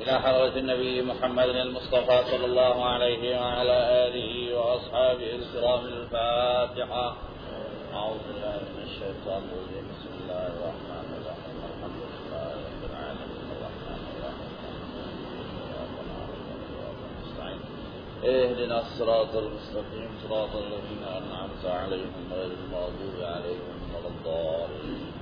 إلى حضرة النبي محمد المصطفى صلى الله عليه وعلى آله وأصحابه الكرام. الفاتحة. أعوذ بالله من الشيطان الرجيم. بسم الله الرحمن الرحيم. الحمد لله رب العالمين الرحمن الرحيم. اهدنا الصراط المستقيم صراط الذين أنعمت عليهم غير المغضوب عليهم ولا الضالين.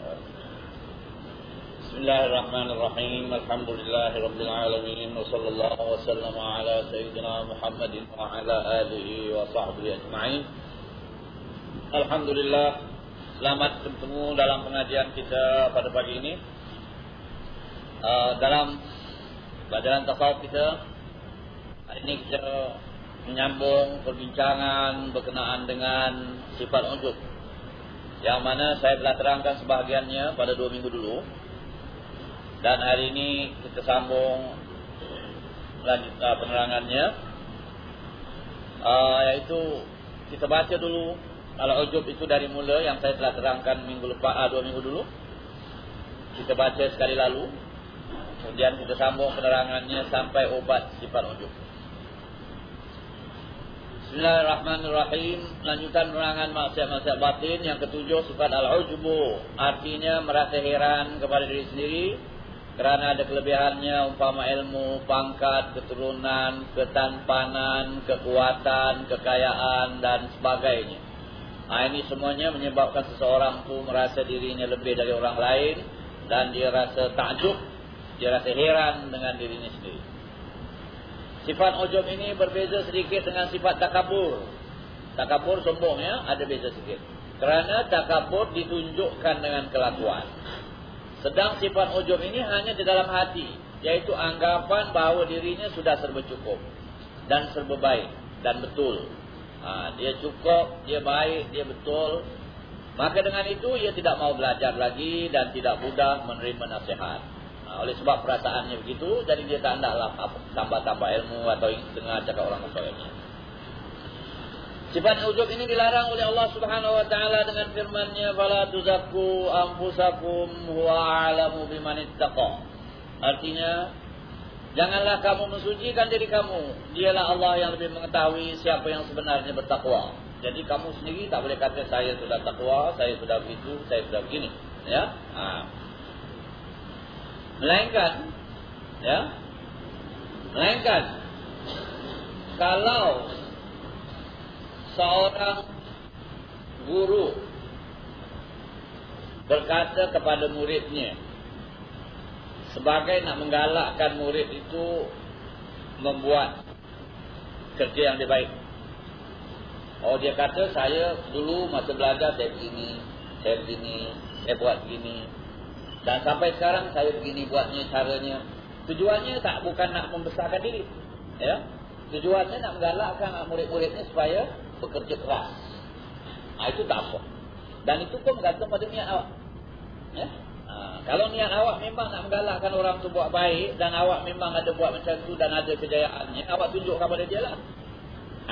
بسم الله الرحمن الرحيم. الحمد لله رب العالمين وصلى الله وسلم على سيدنا محمد وعلى آله وصحبه أجمعين. Alhamdulillah, selamat bertemu dalam pengajian kita pada pagi ini. Dalam pelajaran tasawuf kita, hari ini kita menyambung perbincangan berkenaan dengan sifat ujub, yang mana saya telah terangkan sebahagiannya pada 2 minggu dulu. Dan hari ini kita sambung lanjut penerangannya, yaitu kita baca dulu al-ujub itu dari mula yang saya telah terangkan 2 minggu dulu. Kita baca sekali lalu, kemudian kita sambung penerangannya sampai obat sifat ujub. Bismillahirrahmanirrahim. Lanjutan penerangan maksiat-maksiat batin yang ketujuh, sifat al-ujubu, artinya merasa heran kepada diri sendiri kerana ada kelebihannya, umpama ilmu, pangkat, keturunan, ketampanan, kekuatan, kekayaan dan sebagainya. Ini semuanya menyebabkan seseorang tu merasa dirinya lebih dari orang lain, dan dia rasa takjub, dia rasa heran dengan dirinya sendiri. Sifat ujub ini berbeza sedikit dengan sifat takabur. Takabur sombong, ya, ada beza sedikit. Kerana takabur ditunjukkan dengan kelakuan. Sedang sifat ujub ini hanya di dalam hati, yaitu anggapan bahawa dirinya sudah serba cukup dan serba baik dan betul. Dia cukup, dia baik, dia betul. Maka dengan itu ia tidak mau belajar lagi dan tidak mudah menerima nasihat. Oleh sebab perasaannya begitu, jadi dia tak hendaklah tambah-tambah ilmu atau dengar cakap orang lain. Sifat ujub ini dilarang oleh Allah Subhanahu wa taala dengan firman-Nya, "Fala tuzakku anfusakum huwa a'lamu biman ittaqa." Artinya, janganlah kamu mensucikan diri kamu. Dialah Allah yang lebih mengetahui siapa yang sebenarnya bertakwa. Jadi kamu sendiri tak boleh kata saya sudah takwa, saya sudah begitu, saya sudah begini, ya. Melainkan kalau seorang guru berkata kepada muridnya sebagai nak menggalakkan murid itu membuat kerja yang lebih baik. Dia kata, saya dulu masa belajar saya begini, saya buat begini, dan sampai sekarang saya begini buatnya caranya. Tujuannya bukan nak membesarkan diri, ya. Tujuannya nak menggalakkan murid-muridnya supaya bekerja keras. Itu tak apa. Dan itu pun bergantung pada niat awak, ya. Kalau niat awak memang nak menggalakkan orang tu buat baik, dan awak memang ada buat macam tu dan ada kejayaannya, awak tunjukkan pada dia lah.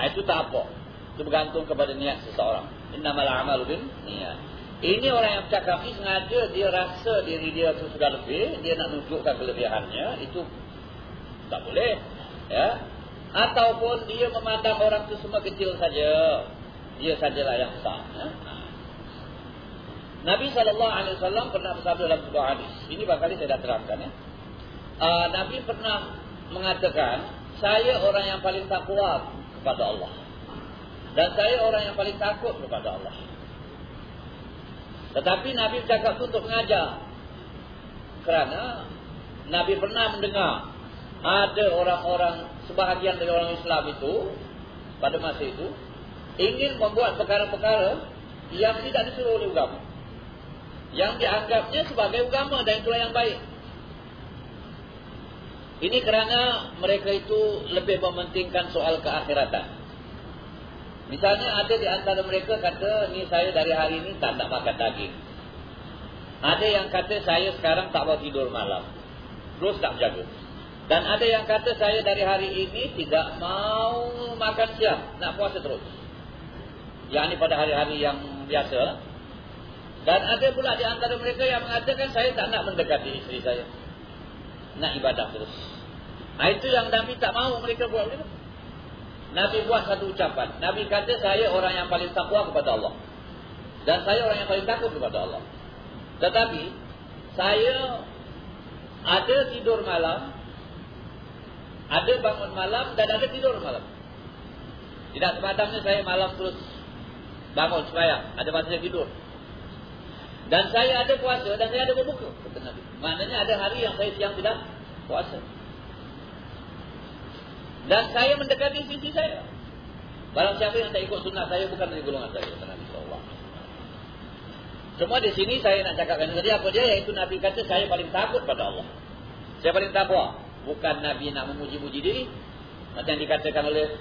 Itu tak apa. Itu bergantung kepada niat seseorang. Innamal a'malu binniyat. Ini orang yang bercakap ni sengaja dia rasa diri dia tu sudah lebih, dia nak tunjukkan kelebihannya, itu tak boleh, ya. Ataupun dia memandang orang tu semua kecil saja, dia sajalah yang besar, ya? Nabi SAW pernah bersabda dalam sebuah hadis. Ini barangkali saya dah terangkan, ya. Nabi pernah mengatakan, saya orang yang paling takwa kepada Allah, dan saya orang yang paling takut kepada Allah. Tetapi Nabi bercakap itu untuk mengajar. Kerana Nabi pernah mendengar ada orang-orang, sebahagian dari orang Islam itu pada masa itu ingin membuat perkara-perkara yang tidak disuruh oleh agama, yang dianggapnya sebagai agama, dan itulah yang baik. Ini kerana mereka itu lebih mementingkan soal keakhiratan. Misalnya ada di antara mereka kata, ni saya dari hari ini tak nak makan daging. Ada yang kata, saya sekarang tak mau tidur malam, terus tak jaga. Dan ada yang kata, saya dari hari ini tidak mau makan siang, nak puasa terus. Yang ini pada hari-hari yang biasa. Dan ada pula di antara mereka yang mengatakan, saya tak nak mendekati isteri saya, nak ibadah terus. Itu yang Nabi tak mahu mereka buat begitu. Nabi buat satu ucapan. Nabi kata, saya orang yang paling takwa kepada Allah. Dan saya orang yang paling takut kepada Allah. Tetapi, saya ada tidur malam, ada bangun malam, dan ada tidur malam. Tidak sepadannya saya malam terus bangun sembahyang, ada masa tidur. Dan saya ada puasa, dan saya ada berbuka, kata Nabi. Maknanya ada hari yang saya siang tidak puasa. Dan saya mendekati sisi saya. Barang siapa yang tak ikut sunnah saya, bukan dari golongan saya, kata Nabi SAW. Cuma di sini saya nak cakapkan tadi apa dia, iaitu Nabi kata saya paling takut pada Allah. Saya paling takwa. Bukan Nabi nak memuji-muji diri, macam dikatakan oleh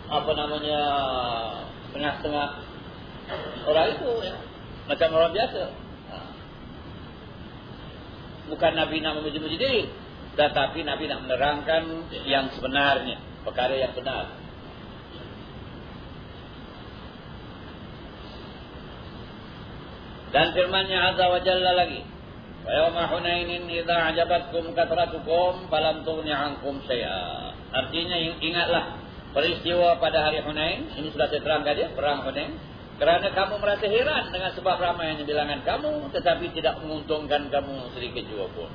setengah-setengah orang itu, ya, macam orang biasa. Bukan Nabi nak memuji-muji diri, tetapi Nabi nak menerangkan yang sebenarnya, perkara yang benar. Dan firman-Nya Azza wa Jalla lagi, wa yawma Hunainin idza a'jabatkum kathratukum falam tughni 'ankum syai'a. Artinya ingatlah peristiwa pada hari Hunain, ini sudah saya terangkan dia, perang Hunain. Kerana kamu merasa heran dengan sebab ramainya bilangan kamu, tetapi tidak menguntungkan kamu sedikit juga pun.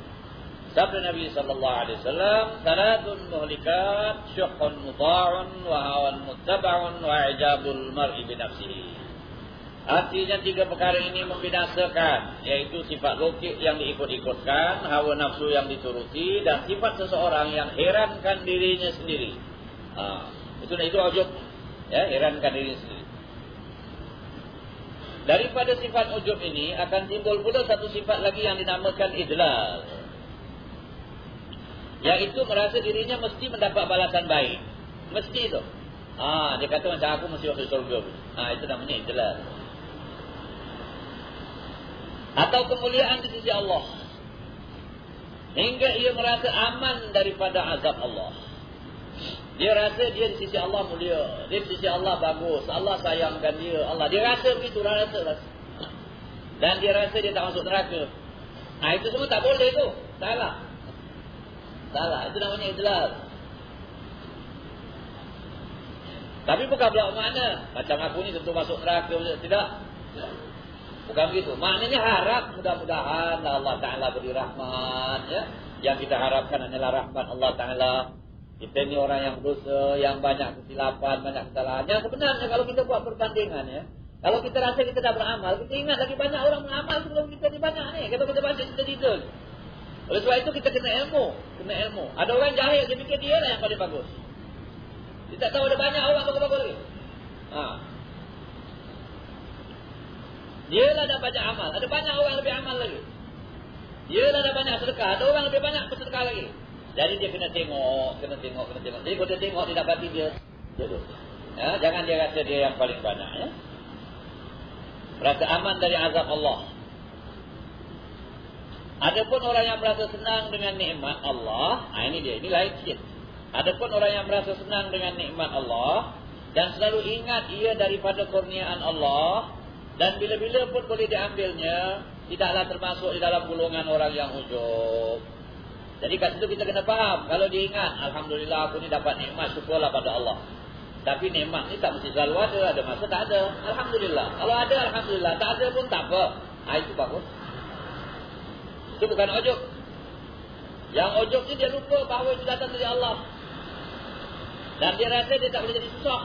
Sabda Nabi sallallahu alaihi wasallam, "Salatun muhlikat, syuhhun muta'un, wa hawan muttaba'un, wa i'jabul mar'i bi nafsihi." Artinya 3 perkara ini membinasakan, yaitu sifat lokik yang diikut-ikutkan, hawa nafsu yang dituruti, dan sifat seseorang yang herankan dirinya sendiri. Itu ujub, ya, herankan dirinya sendiri. Daripada sifat ujub ini akan timbul pula satu sifat lagi yang dinamakan idlal, yaitu merasa dirinya mesti mendapat balasan baik. Mesti itu. Dia kata macam aku mesti masuk surga. Itu namanya idlal. Atau kemuliaan di sisi Allah, hingga ia merasa aman daripada azab Allah. Dia rasa dia di sisi Allah mulia, dia di sisi Allah bagus, Allah sayangkan dia, dia rasa begitu, rasa. Dan dia rasa dia tak masuk neraka. Itu semua tak boleh tu. Salah, itu namanya idlal. Tapi bukan pula makna macam aku ni tentu masuk neraka, tidak. Bukan begitu. Maknanya harap mudah-mudahan Allah Ta'ala beri rahmat, ya. Yang kita harapkan hanyalah rahmat Allah Ta'ala. Kita ni orang yang berdosa, yang banyak kesilapan, banyak kesalahan. Yang sebenarnya kalau kita buat perbandingan, ya, kalau kita rasa kita dah beramal, kita ingat lagi banyak orang beramal sebelum kita ni banyak ni. Kalau kita baca cerita-cerita. Oleh sebab itu kita kena ilmu. Ada orang jahil, dia fikir dia lah yang paling bagus. Dia tak tahu ada banyak orang bagus-bagus lagi. Dia lah dah banyak amal. Ada banyak orang lebih amal lagi. Dia lah dah banyak sedekah. Ada orang lebih banyak bersedekah lagi. Jadi dia kena tengok. Jadi kalau dia tengok, dia dapati dia dosa. Ya, jangan dia rasa dia yang paling banyak. Ya. Rasa aman dari azab Allah. Adapun orang yang merasa senang dengan nikmat Allah, ini dia, ini lain sikit. Adapun orang yang merasa senang dengan nikmat Allah dan selalu ingat ia daripada kurniaan Allah, dan bila-bila pun boleh diambilnya, tidaklah termasuk di dalam golongan orang yang ujub. Jadi kat situ kita kena faham, kalau dia ingat, alhamdulillah aku ni dapat nikmat, syukurlah pada Allah. Tapi nikmat ni tak mesti selalu ada masa tak ada. Alhamdulillah. Kalau ada, alhamdulillah. Tak ada pun tak apa. Itu bagus. Itu bukan ujub. Yang ujub ni dia lupa bahawa itu datang dari Allah. Dan dia rasa dia tak boleh jadi susah.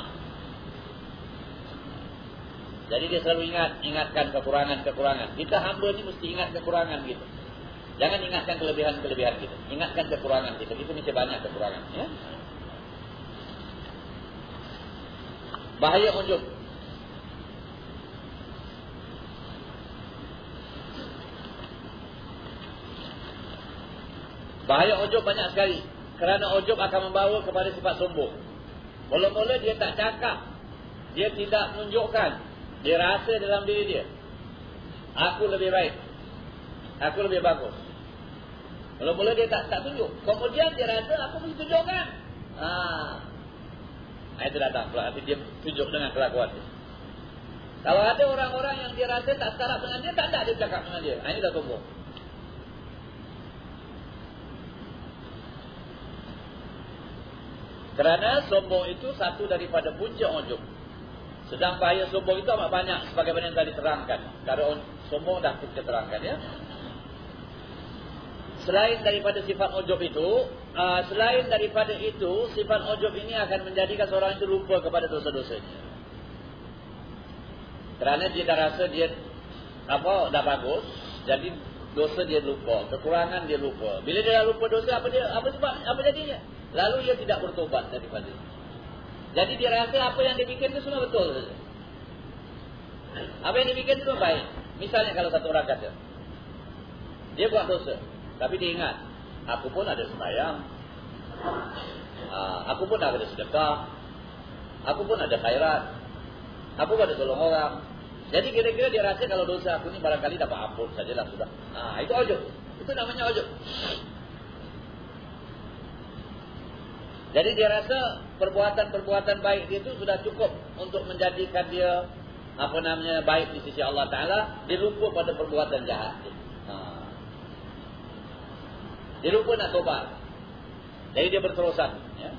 Jadi dia selalu ingatkan kekurangan-kekurangan. Kita hamba ni mesti ingat kekurangan kita. Jangan ingatkan kelebihan-kelebihan kita. Ingatkan kekurangan kita. Kita mesti banyak kekurangan. Ya? Bahaya ujub. Bahaya ujub banyak sekali. Kerana ujub akan membawa kepada sifat sombong. Mula-mula dia tak cakap. Dia tidak menunjukkan. Dia rasa dalam diri dia, aku lebih baik, aku lebih bagus. Mula-mula dia tak tunjuk. Kemudian dia rasa aku mesti tunjukkan. Itu datang. Nanti dia tunjuk dengan kelakuan dia. Kalau ada orang-orang yang dia rasa tak setaraf dengan dia, tak ada dia cakap dengan dia. Ini dah sombong. Kerana sombong itu satu daripada punca ujub. Sedang bahaya sombong itu amat banyak sebagaimana yang tadi terangkan. Kalau sombong dah kita terangkan ya. Selain daripada sifat ujub itu, sifat ujub ini akan menjadikan seorang itu lupa kepada dosa-dosanya. Kerana dia dah rasa dia dah bagus, jadi dosa dia lupa, kekurangan dia lupa. Bila dia dah lupa dosa, apa jadinya? Lalu dia tidak bertobat daripada itu. Jadi dia rasa apa yang dia bikin itu semua betul saja. Apa yang dia bikin itu baik. Misalnya kalau satu orang kata, dia buat dosa, tapi dia ingat, aku pun ada sembahyang, aku pun ada sedekah, aku pun ada khairat, aku pun ada tolong orang. Jadi kira-kira dia rasa kalau dosa aku ni barangkali dapat ampun sajalah sudah. Itu ujub. Itu namanya ujub. Jadi dia rasa perbuatan-perbuatan baik dia itu sudah cukup untuk menjadikan dia baik di sisi Allah Ta'ala. Dia lupa pada perbuatan jahat dia. Dia lupa nak tobat. Jadi dia berterusan ya.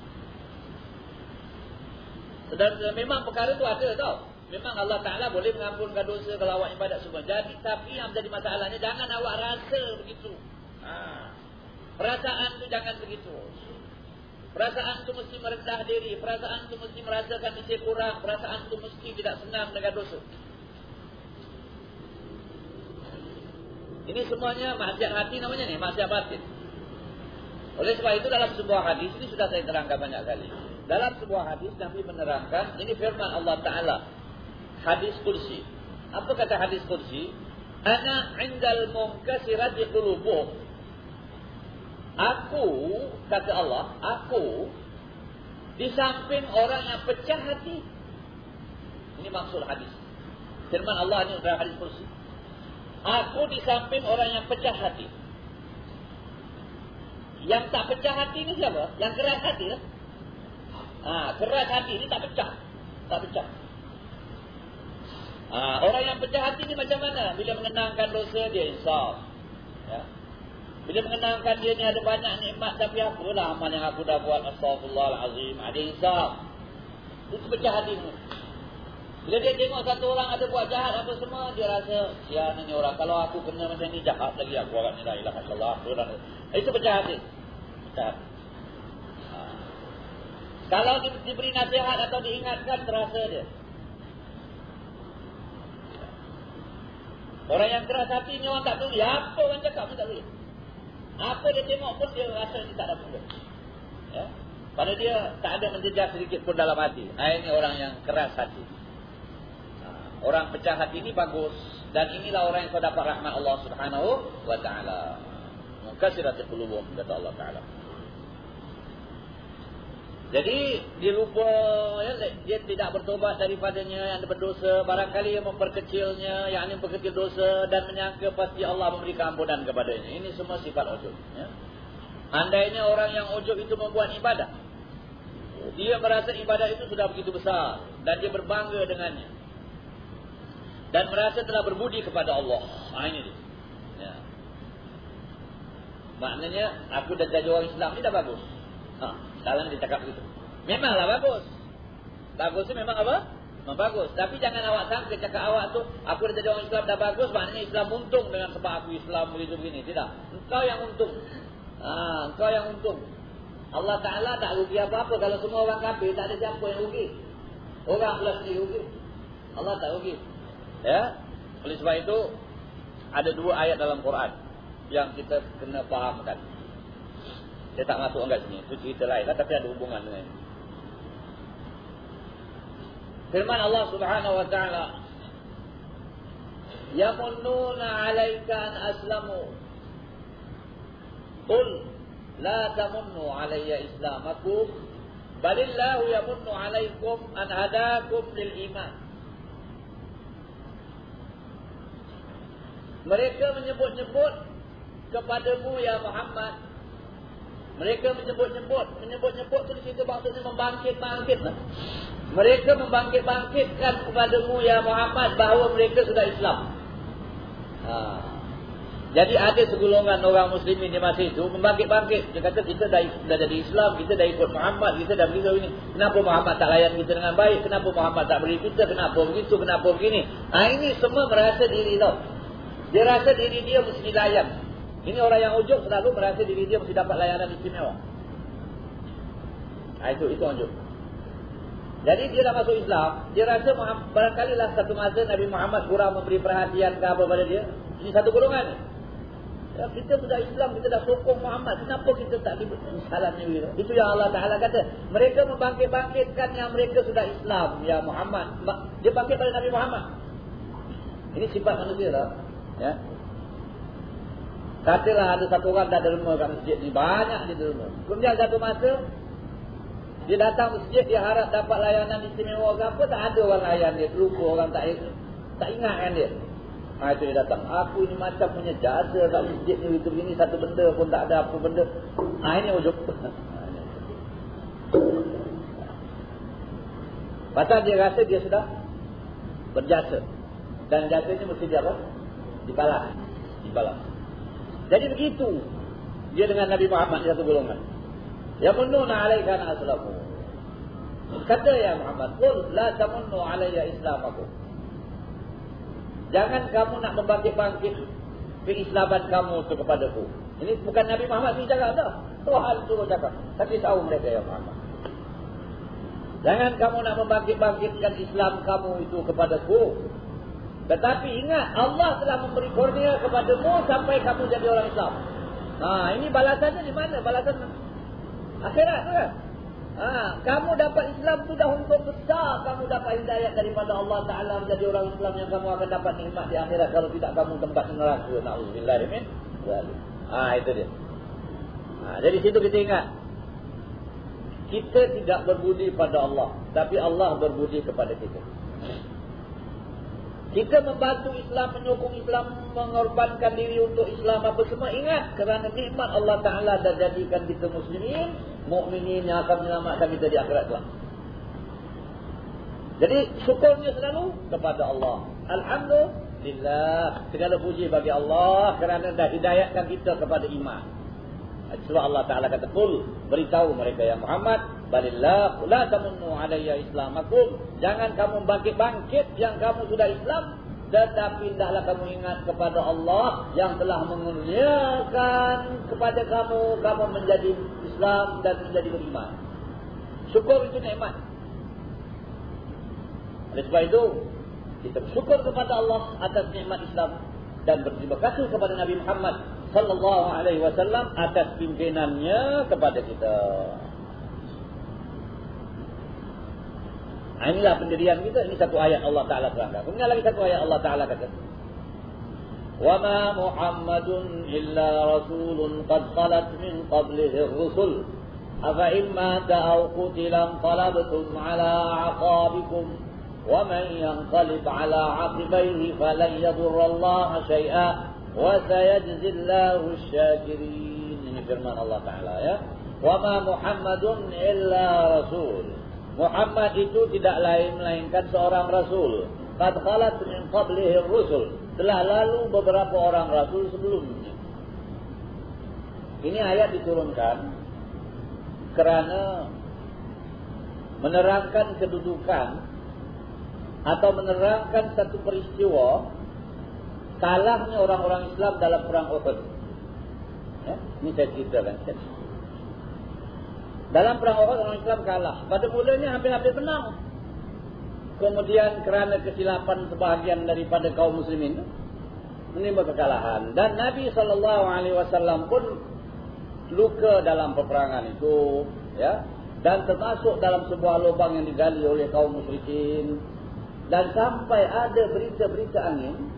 Dan memang perkara itu ada tau. Memang Allah Ta'ala boleh mengampunkan dosa kalau awak ibadat semua. Jadi, tapi yang menjadi masalahnya, jangan awak rasa begitu. Perasaan tu jangan begitu. Perasaan tu mesti merendah diri. Perasaan tu mesti merasakan isi kurang. Perasaan tu mesti tidak senang dengan dosa. Ini semuanya maksiat hati namanya ni, maksiat batin. Oleh sebab itu dalam sebuah hadis, ini sudah saya terangkan banyak kali. Dalam sebuah hadis Nabi menerangkan, ini firman Allah Ta'ala. Hadis kursi. Apa kata hadis kursi? Ana indal munkasirati qulubuh. Aku, kata Allah, aku di samping orang yang pecah hati. Ini maksud hadis. Firman Allah ini dalam hadis kursi. Aku di samping orang yang pecah hati. Yang tak pecah hati ini siapa? Yang keras hati lah. Keras hati ini tak pecah. Tak pecah. Orang yang pecah hati ni macam mana? Bila mengenangkan dosa dia insaf ya. Bila mengenangkan dia ni ada banyak nikmat, tapi apalah amal yang aku dah buat, astaghfirullahalazim, ada insaf. Itu pecah hati ni. Bila dia tengok satu orang ada buat jahat apa semua, dia rasa sian ni orang, kalau aku kena macam ni jahat lagi aku orang ni la ilaha illallah. Itu pecah hati. Pecah hati. Kalau diberi nasihat atau diingatkan, terasa dia. Orang yang keras hati ni orang tak peduli. Apa orang cakap pun tak peduli. Apa dia tengok pun dia rasa dia tak ada peduli. Ya? Padahal dia tak ada menjejak sedikit pun dalam hati. Ini orang yang keras hati. Orang pecah hati ini bagus. Dan inilah orang yang kau dapat rahmat Allah Subhanahu wa ta'ala. Munkasirati qulubuhum, kata Allah Ta'ala. Jadi dia lupa ya, dia tidak bertobat daripadanya yang berdosa, barangkali yang memperkecilnya, yang memperkecil dosa dan menyangka pasti Allah memberikan ampunan kepadanya. Ini semua sifat ujub ya. Andainya orang yang ujub itu membuat ibadah, dia merasa ibadah itu sudah begitu besar dan dia berbangga dengannya dan merasa telah berbudi kepada Allah. Ini dia ya. Maknanya aku dah jadi orang Islam ni dah bagus. Sekarang dia cakap begitu. Memanglah bagus. Bagus tu memang apa? Memang bagus. Tapi jangan awak sangka cakap awak tu, aku dah jadi orang Islam dah bagus, maknanya Islam untung dengan sebab aku Islam begitu-begini. Tidak. Engkau yang untung. Engkau yang untung. Allah Ta'ala tak rugi apa-apa. Kalau semua orang kafir, tak ada siapa yang rugi. Orang pula sendiri rugi. Allah tak rugi. Ya. Oleh sebab itu, ada dua ayat dalam Quran yang kita kena fahamkan. Saya tak masuk angkat sini. Itu cerita lain lah, tapi ada hubungan dengan ini. Firman Allah Subhanahu wa ta'ala, yamunnuna 'alaika an aslamu. Qul la tamunnu 'alayya islamakum, balillahu yamunnu 'alaikum an hadakum lil iman. Mereka menyebut-nyebut kepadamu ya Muhammad. Mereka menyebut-nyebut tu di situ maksudnya membangkit-bangkit. Mereka membangkit-bangkitkan kepadamu ya Muhammad bahawa mereka sudah Islam. Jadi ada segolongan orang muslimin di masa itu membangkit-bangkit. Dia kata kita dah jadi Islam, kita dah ikut Muhammad, kita dah begitu ini. Kenapa Muhammad tak layan kita dengan baik? Kenapa Muhammad tak beri kita? Kenapa begitu? Kenapa begini? Ini semua merasa diri tau. Dia rasa diri dia mesti dilayan. Ini orang yang ujub selalu merasa diri dia mesti dapat layanan istimewa. Itu ujub. Jadi dia dah masuk Islam, dia rasa barangkali lah satu masa Nabi Muhammad kurang memberi perhatian ke apa pada dia. Ini satu golongan ni. Ya, kita sudah Islam, kita dah sokong Muhammad. Kenapa kita tak diberi salamnya begitu? Itu yang Allah Ta'ala kata. Mereka membangkit-bangkitkan yang mereka sudah Islam. Ya Muhammad. Dia bangkit pada Nabi Muhammad. Ini sifat manusia lah. Ya. Katalah ada satu orang dah derma kat masjid ni. Banyak dia derma. Kemudian satu masa, dia datang masjid, dia harap dapat layanan istimewa ke apa. Tak ada orang layan dia. Terlupa orang tak ingatkan dia. Itu dia datang. Aku ini macam punya jasa kat masjid ni. Itu begini satu benda pun tak ada apa benda. Ini ujub. Pasal dia rasa dia sudah berjasa. Dan jasanya mesti dia apa? Dibalas. Jadi begitu. Dia dengan Nabi Muhammad di satu golongan. Ya mununa alaika an aslamu. Kata ya Muhammad, qul la tamunnu alayya islamakum. Jangan kamu nak membangkit-bangkit keislaman kamu itu kepadaku. Ini bukan Nabi Muhammad yang cakap dah. Tuhan suruh cakap. Tapi tahu mereka ya Muhammad. Jangan kamu nak membangkit-bangkitkan Islam kamu itu kepadaku. Tetapi ingat, Allah telah memberi kurnia kepadamu sampai kamu jadi orang Islam. Ini balasannya di mana? Balasan akhirat tu kan? Kamu dapat Islam tu dah untung besar. Kamu dapat hidayah daripada Allah Ta'ala menjadi orang Islam yang kamu akan dapat nikmat di akhirat. Kalau tidak kamu tempat neraka. Na'udzubillah min zalik. Itu dia. Jadi situ kita ingat. Kita tidak berbudi pada Allah. Tapi Allah berbudi kepada kita. Kita membantu Islam, menyokong Islam, mengorbankan diri untuk Islam apa semua. Ingat, kerana nikmat Allah Ta'ala dah jadikan kita muslimin, mukminin yang akan menyelamatkan kita di akhirat kelak. Jadi syukurnya selalu kepada Allah. Alhamdulillah. Segala puji bagi Allah kerana dah hidayatkan kita kepada iman. Sebab Allah Ta'ala kata, qul, beritahu mereka ya Muhammad, balillah, la tamunnu alayya islamakum. Jangan kamu bangkit-bangkit yang kamu sudah Islam, tetapi hendaklah kamu ingat kepada Allah yang telah mengurniakan kepada kamu menjadi Islam dan menjadi beriman. Syukur itu nikmat. Oleh sebab itu, kita bersyukur kepada Allah atas nikmat Islam dan berterima kasih kepada Nabi Muhammad sallallahu alaihi wasallam atas pimpinannya kepada kita. Inilah pendirian kita. Ini satu ayat Allah Ta'ala terangkan. Kemudian lagi satu ayat Allah Ta'ala kata, wa ma Muhammadun illa rasulun qad khalat min qablihi ar-rusul afa imma ta'aw qutilan qalabtum ala aqabikum wa man yanqalib ala aqibaihi falan yadurra Allah syai'a wa sayajzillahu asy-syakirin. Ini firman Allah Ta'ala ya. Wa ma Muhammadun illa rasul. Muhammad itu tidak lain melainkan seorang rasul. Qad khalat min qablihi ar-rusul. Telah lalu beberapa orang rasul sebelumnya. Ini ayat diturunkan kerana menerangkan kedudukan atau menerangkan satu peristiwa kalahnya orang-orang Islam dalam perang Uhud. Ya, ini saya ceritakan. Dalam perang Uhud orang Islam kalah. Pada mulanya hampir-hampir menang. Kemudian kerana kesilapan sebahagian daripada kaum muslimin menimba kekalahan. Dan Nabi SAW pun luka dalam peperangan itu. Ya. Dan termasuk dalam sebuah lubang yang digali oleh kaum musyrikin. Dan sampai ada berita-berita angin,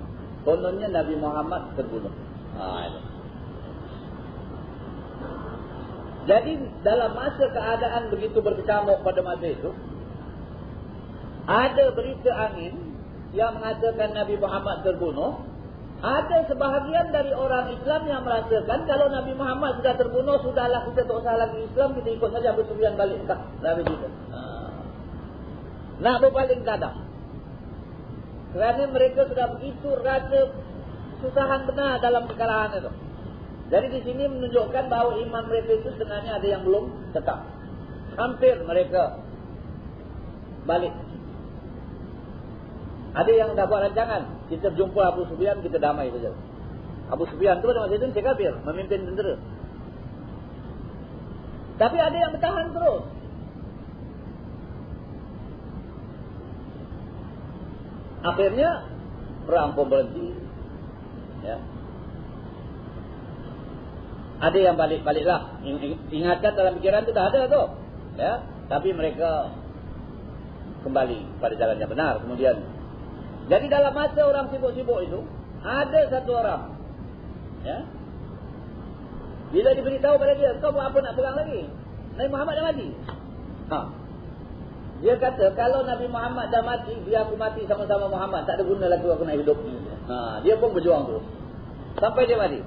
kononnya Nabi Muhammad terbunuh. Jadi dalam masa keadaan begitu berkecamuk pada masa itu, ada berita angin yang mengatakan Nabi Muhammad terbunuh. Ada sebahagian dari orang Islam yang merasakan kalau Nabi Muhammad sudah terbunuh, sudahlah kita tak usah lagi Islam, kita ikut saja Abu Sufyan balik ke Nabi kita. Nak berpaling kadang. Kerana mereka sudah begitu rasa susahan benar dalam kekalahan itu. Jadi di sini menunjukkan bahawa iman mereka itu sebenarnya ada yang belum tetap. Hampir mereka balik. Ada yang dah buat rancangan. Kita jumpa Abu Sufyan, kita damai saja. Abu Sufyan tu pada masa itu dia kafir, memimpin tentera. Tapi ada yang bertahan terus. Akhirnya perang pun berhenti. Ya. Ada yang balik-baliklah. Ingatan dalam pikiran itu dah ada tu. Ya. Tapi mereka kembali pada jalan yang benar kemudian. Jadi dalam masa orang sibuk-sibuk itu, ada satu orang. Ya. Bila diberitahu pada dia, kau buat apa nak perang lagi? Nabi Muhammad dah mati. Dia kata, kalau Nabi Muhammad dah mati, biar aku mati sama-sama Muhammad. Tak ada guna lagi aku nak hidup ni. Dia pun berjuang terus. Sampai dia mati.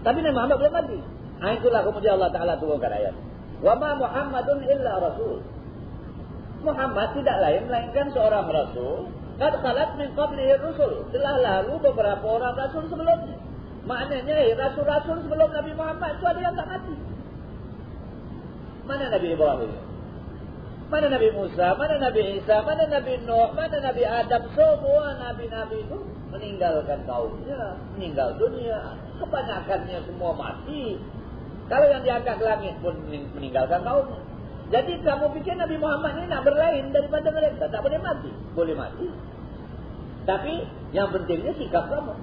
Tapi Nabi Muhammad belum mati. Itulah kemudian Allah Ta'ala turunkan ayat. Wa ma Muhammadun illa rasul. Muhammad tidak lain melainkan seorang rasul. Qad khalat min qablihi rusul. Telah lalu beberapa orang rasul sebelumnya. Maknanya rasul-rasul sebelum Nabi Muhammad itu ada yang tak mati. Mana Nabi Ibrahim? Mana Nabi Musa? Mana Nabi Isa? Mana Nabi Nuh? Mana Nabi Adam? Semua Nabi-Nabi itu meninggalkan kaumnya, meninggal dunia. Kebanyakannya semua mati. Kalau yang diangkat ke langit pun meninggalkan kaumnya. Jadi kamu fikir Nabi Muhammad ini nak berlain daripada mereka? Tak boleh mati. Boleh mati. Tapi yang pentingnya sikap kamu.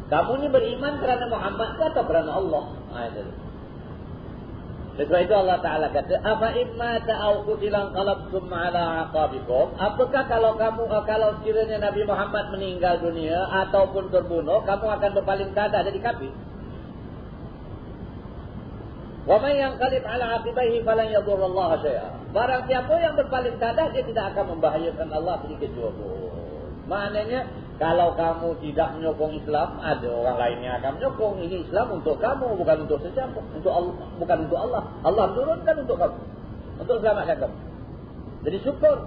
Kamu ni beriman kerana Muhammad atau kerana Allah? Sebab itu Allah Ta'ala kata, afa imma ta'au qutilan qalabtum ala aqabikum. Apakah kalau sekiranya Nabi Muhammad meninggal dunia ataupun terbunuh, kamu akan berpaling tada jadi kafir? Wa man yanqalib ala aqibaihi falan yadurrallaha syai'a. Barang siapa yang berpaling tada, dia tidak akan membahayakan Allah sedikit juga pun. Maknanya, kalau kamu tidak menyokong Islam, ada orang lain yang akan menyokong. Ini Islam untuk kamu, bukan untuk sesiapa. Untuk Allah, bukan untuk Allah. Allah turunkan untuk kamu, untuk selamatkan kamu. Jadi syukur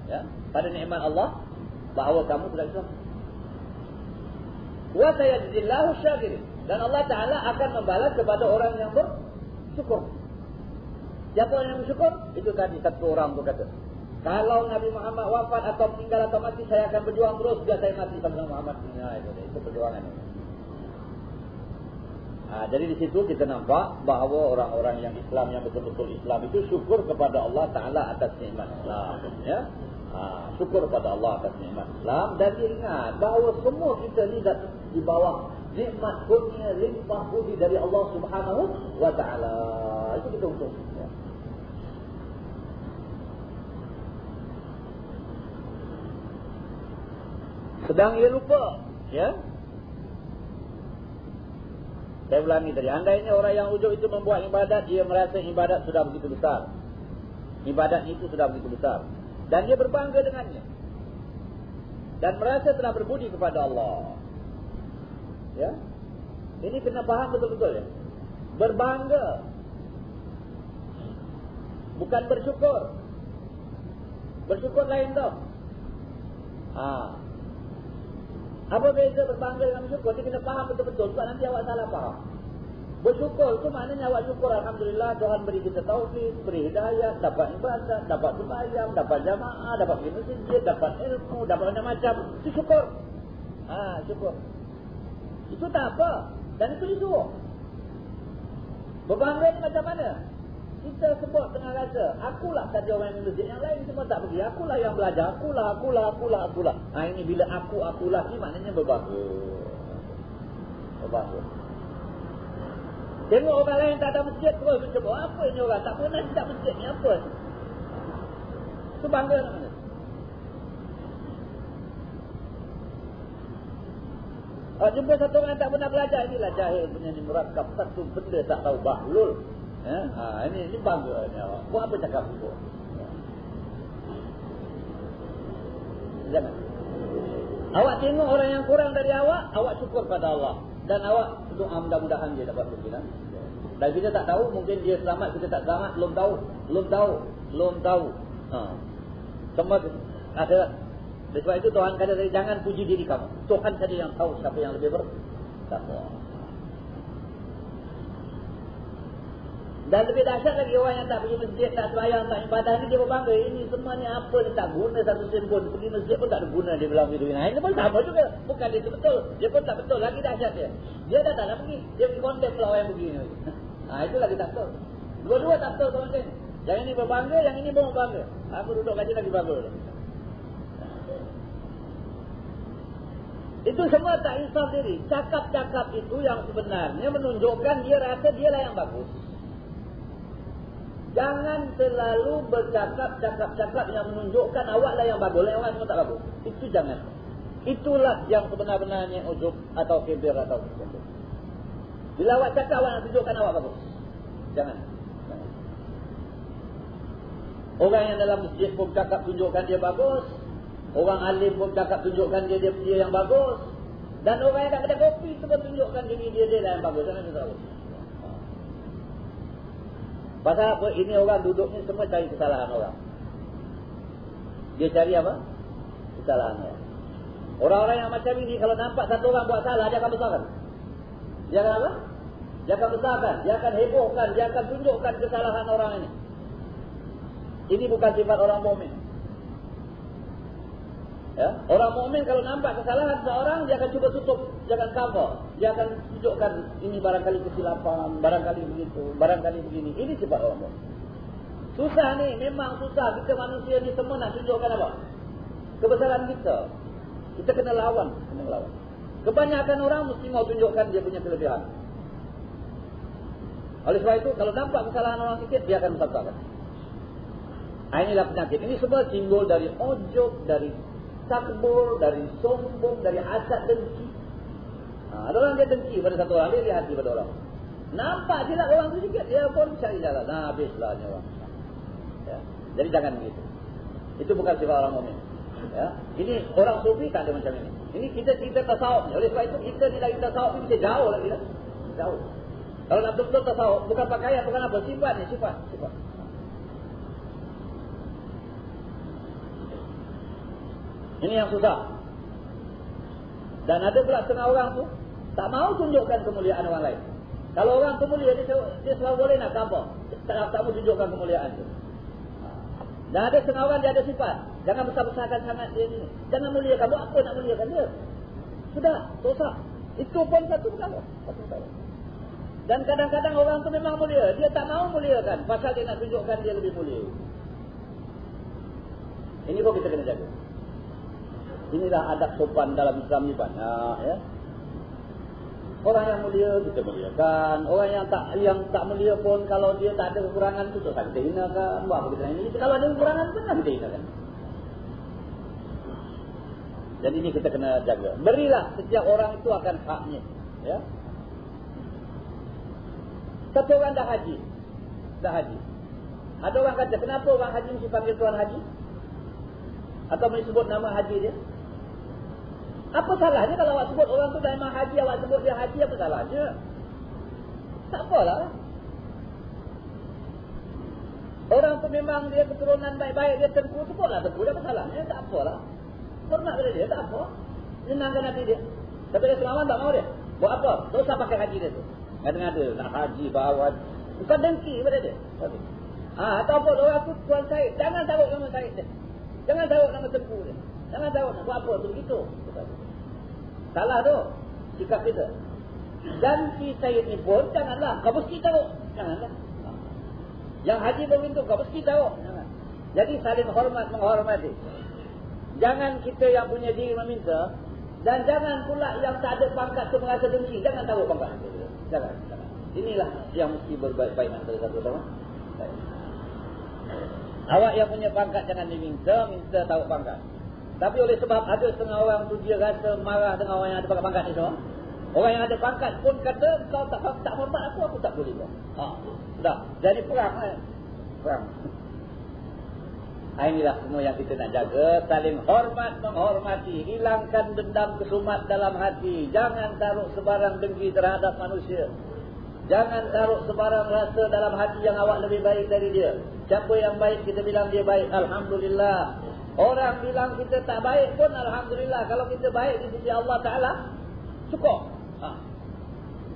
ya, pada nikmat Allah bahawa kamu sudah Islam. Wa sayajzillahu syakirin. Dan Allah Ta'ala akan membalas kepada orang yang bersyukur. Siapa yang bersyukur? Itu tadi satu orang tu kata, kalau Nabi Muhammad wafat atau meninggal atau mati, saya akan berjuang terus biar saya mati sama Muhammad. Itu perjuangan. Jadi di situ kita nampak bahawa orang-orang yang Islam, yang betul-betul Islam itu syukur kepada Allah Ta'ala atas nikmat Islam. Ya? Syukur kepada Allah atas nikmat Islam. Dan ingat bahawa semua kita ni di bawah nikmat kurnia limpah budi dari Allah Subhanahu wa Ta'ala. Itu kita untung. Ya. Sedang ia lupa, ya. Saya ulangi tadi, andainya orang yang ujub itu membuat ibadat, dia merasa ibadat sudah begitu besar. Ibadat itu sudah begitu besar. Dan dia berbangga dengannya. Dan merasa telah berbudi kepada Allah. Ya. Ini kena faham betul-betul ya. Berbangga. Bukan bersyukur. Bersyukur lain tau. Apa beza berbangga dengan bersyukur? Dia kena faham betul-betul. Sebab nanti awak salah faham. Bersyukur tu maknanya awak syukur. Alhamdulillah Tuhan beri kita taufik, beri hidayah, dapat ibadat, dapat sembahyang, dapat jamaah, dapat pergi masjid, dapat ilmu, dapat macam-macam. Itu syukur. Syukur. Itu tak apa. Dan itu disuruh. Berbangga ni macam mana? Kita sebut tengah rasa, akulah saja orang yang masjid, yang lain semua tak pergi. Akulah yang belajar, akulah. Ini bila akulah ni maknanya berbangga. Berbangga. Tengok orang lain tak ada masjid, terus mencoba, apa ini orang tak pernah tidak masjid ni, apa? Itu bangga namanya. Jumpa satu orang tak pernah belajar, inilah jahil punya ni, merakab satu benda tak tahu, bahlul. Ini bangga ni awak. Buat apa cakap itu? Jangan. Awak tengok orang yang kurang dari awak syukur pada Allah. Dan awak doa mudah-mudahan dia dapat pimpinan. Dan kita tak tahu, mungkin dia selamat, kita tak selamat, belum tahu. Semua akhirat. Sebab itu Tuhan kata tadi, jangan puji diri kamu. Tuhan saja yang tahu siapa yang lebih bertakwa. Dan lebih dahsyat lagi orang yang tak pergi masjid, tak sembahyang, tak ibadah ni dia berbangga. Ini semua ni apa dia tak guna satu sen pun. Pergi masjid pun tak ada guna dia bilang hidup ini. Ini pun sama juga. Bukan dia tu betul. Dia pun tak betul. Lagi dahsyat dia. Dia dah tak nak pergi. Dia pergi konten pula orang yang begini. Itu lagi tak betul. Dua-dua tak betul kalau macam ni. Yang ini berbangga, yang ini pun berbangga. Aku duduk kat sini lagi bangga. Itu semua tak insaf diri. Cakap-cakap itu yang sebenarnya menunjukkan dia rasa dialah yang bagus. Jangan selalu bercakap-cakap yang menunjukkan awaklah yang bagus, yang orang semua tak bagus. Itu jangan. Itulah yang sebenar-benarnya ujub atau kibir atau kibir. Bila awak cakap, awak nak tunjukkan awak bagus. Jangan. Orang yang dalam masjid pun cakap tunjukkan dia bagus. Orang alim pun cakap tunjukkan dia yang bagus. Dan orang yang kat kedai kopi tu pun tunjukkan diri dia lah yang bagus. Jangan dia bagus. Pasal apa? Ini orang duduk ni semua cari kesalahan orang. Dia cari apa? Kesalahan orang. Orang-orang yang macam ini kalau nampak satu orang buat salah, dia akan besarkan. Dia akan apa? Dia akan besarkan. Dia akan hebohkan. Dia akan tunjukkan kesalahan orang ini. Ini bukan sifat orang mukmin. Ya? Orang mukmin kalau nampak kesalahan seorang, dia akan cuba tutup, dia akan cover, dia akan tunjukkan ini barangkali kesilapan, barangkali begitu, barangkali begini. Ini sifat orang mukmin. Susah ni, memang susah. Kita manusia ni semua nak tunjukkan apa? Kebesaran kita. Kita kena lawan, Kebanyakan orang mesti mau tunjukkan dia punya kelebihan. Oleh sebab itu, kalau nampak kesalahan orang sikit, dia akan besarkan. Inilah penyakit. Ini semua timbul dari ujub, dari takbur, dari sombong, dari hasad, dengki. Ada orang dia dengki pada satu orang, dia lihat hati pada orang. Nampak silap orang tu sikit, dia pun cari jalan. Habislah ni orang. Ya. Jadi jangan begitu. Itu bukan sifat orang mukmin. Ya. Ini orang sufi tak ada macam ini. Ini kita tasawuf. Oleh sebab itu kita ni lagi tasawuf ni kita jauh lagi lah. Jauh. Kalau nak betul tasawuf, bukan pakaian, bukan apa, sifat ni, sifat. Ini yang susah. Dan ada pula setengah orang tu tak mau tunjukkan kemuliaan orang lain. Kalau orang tu mulia, dia selalu boleh nak cover. Tak mau tunjukkan kemuliaan tu. Dan ada setengah orang dia ada sifat. Jangan besar-besarkan sangat dia ni. Jangan muliakan. Buat apa nak muliakan dia? Sudah, dosa. Itu pun satu perkara. Dan kadang-kadang orang tu memang mulia. Dia tak mau muliakan. Pasal dia nak tunjukkan dia lebih mulia. Ini pun kita kena jaga. Inilah adab sopan dalam Islam ni banyak, ya. Orang yang mulia kita muliakan. Orang yang tak mulia pun kalau dia tak ada kekurangan tu tak kita hinakan. Buat apa kita ini? Kalau ada kekurangan pun tak kita hinakan. Jadi ini kita kena jaga. Berilah setiap orang itu akan haknya, ya. Satu orang dah haji. Ada orang kata, kenapa orang haji mesti panggil Tuan Haji? Atau menyebut nama haji dia? Apa salahnya kalau awak sebut orang tu dah memang haji, awak sebut dia haji, apa salahnya? Tak apalah. Orang tu memang dia keturunan baik-baik, dia tengku, sebutlah tengku, dia apa salahnya? Tak apalah. Hormat pada dia, tak apa. Senangkan hati dia. Tapi dia selamat tak mau dia. Buat apa? Dosa pakai haji dia tu. Ngada-ngada nak haji, bawa. Bukan dengki pada dia. Atau apa, orang tu Tuan Syed. Jangan taruh nama Syed dia. Jangan taruh nama tengku dia. Jangan taruh nak buat apa tu begitu. Salah tu sikap kita. Dan si Syed ni pun janganlah. Kau mesti taruh. Janganlah. Yang haji pun itu kau mesti taruh. Jangan. Jadi saling hormat menghormati. Jangan kita yang punya diri meminta. Dan jangan pula yang tak ada pangkat tu merasa dengki. Jangan taruh pangkat. Jangan. Inilah yang mesti berbaik-baik antara satu sama. Awak yang punya pangkat jangan diminta, minta taruh pangkat. Tapi oleh sebab ada setengah orang tu dia rasa marah dengan orang yang ada pangkat ni semua. Orang yang ada pangkat pun kata kau tak hormat aku tak boleh buat. Dah. Jadi perang kan. Perang. Inilah semua yang kita nak jaga. Saling hormat menghormati. Hilangkan dendam kesumat dalam hati. Jangan taruh sebarang dengki terhadap manusia. Jangan taruh sebarang rasa dalam hati yang awak lebih baik dari dia. Siapa yang baik kita bilang dia baik. Alhamdulillah. Orang bilang kita tak baik pun alhamdulillah, kalau kita baik di sisi Allah Taala cukup.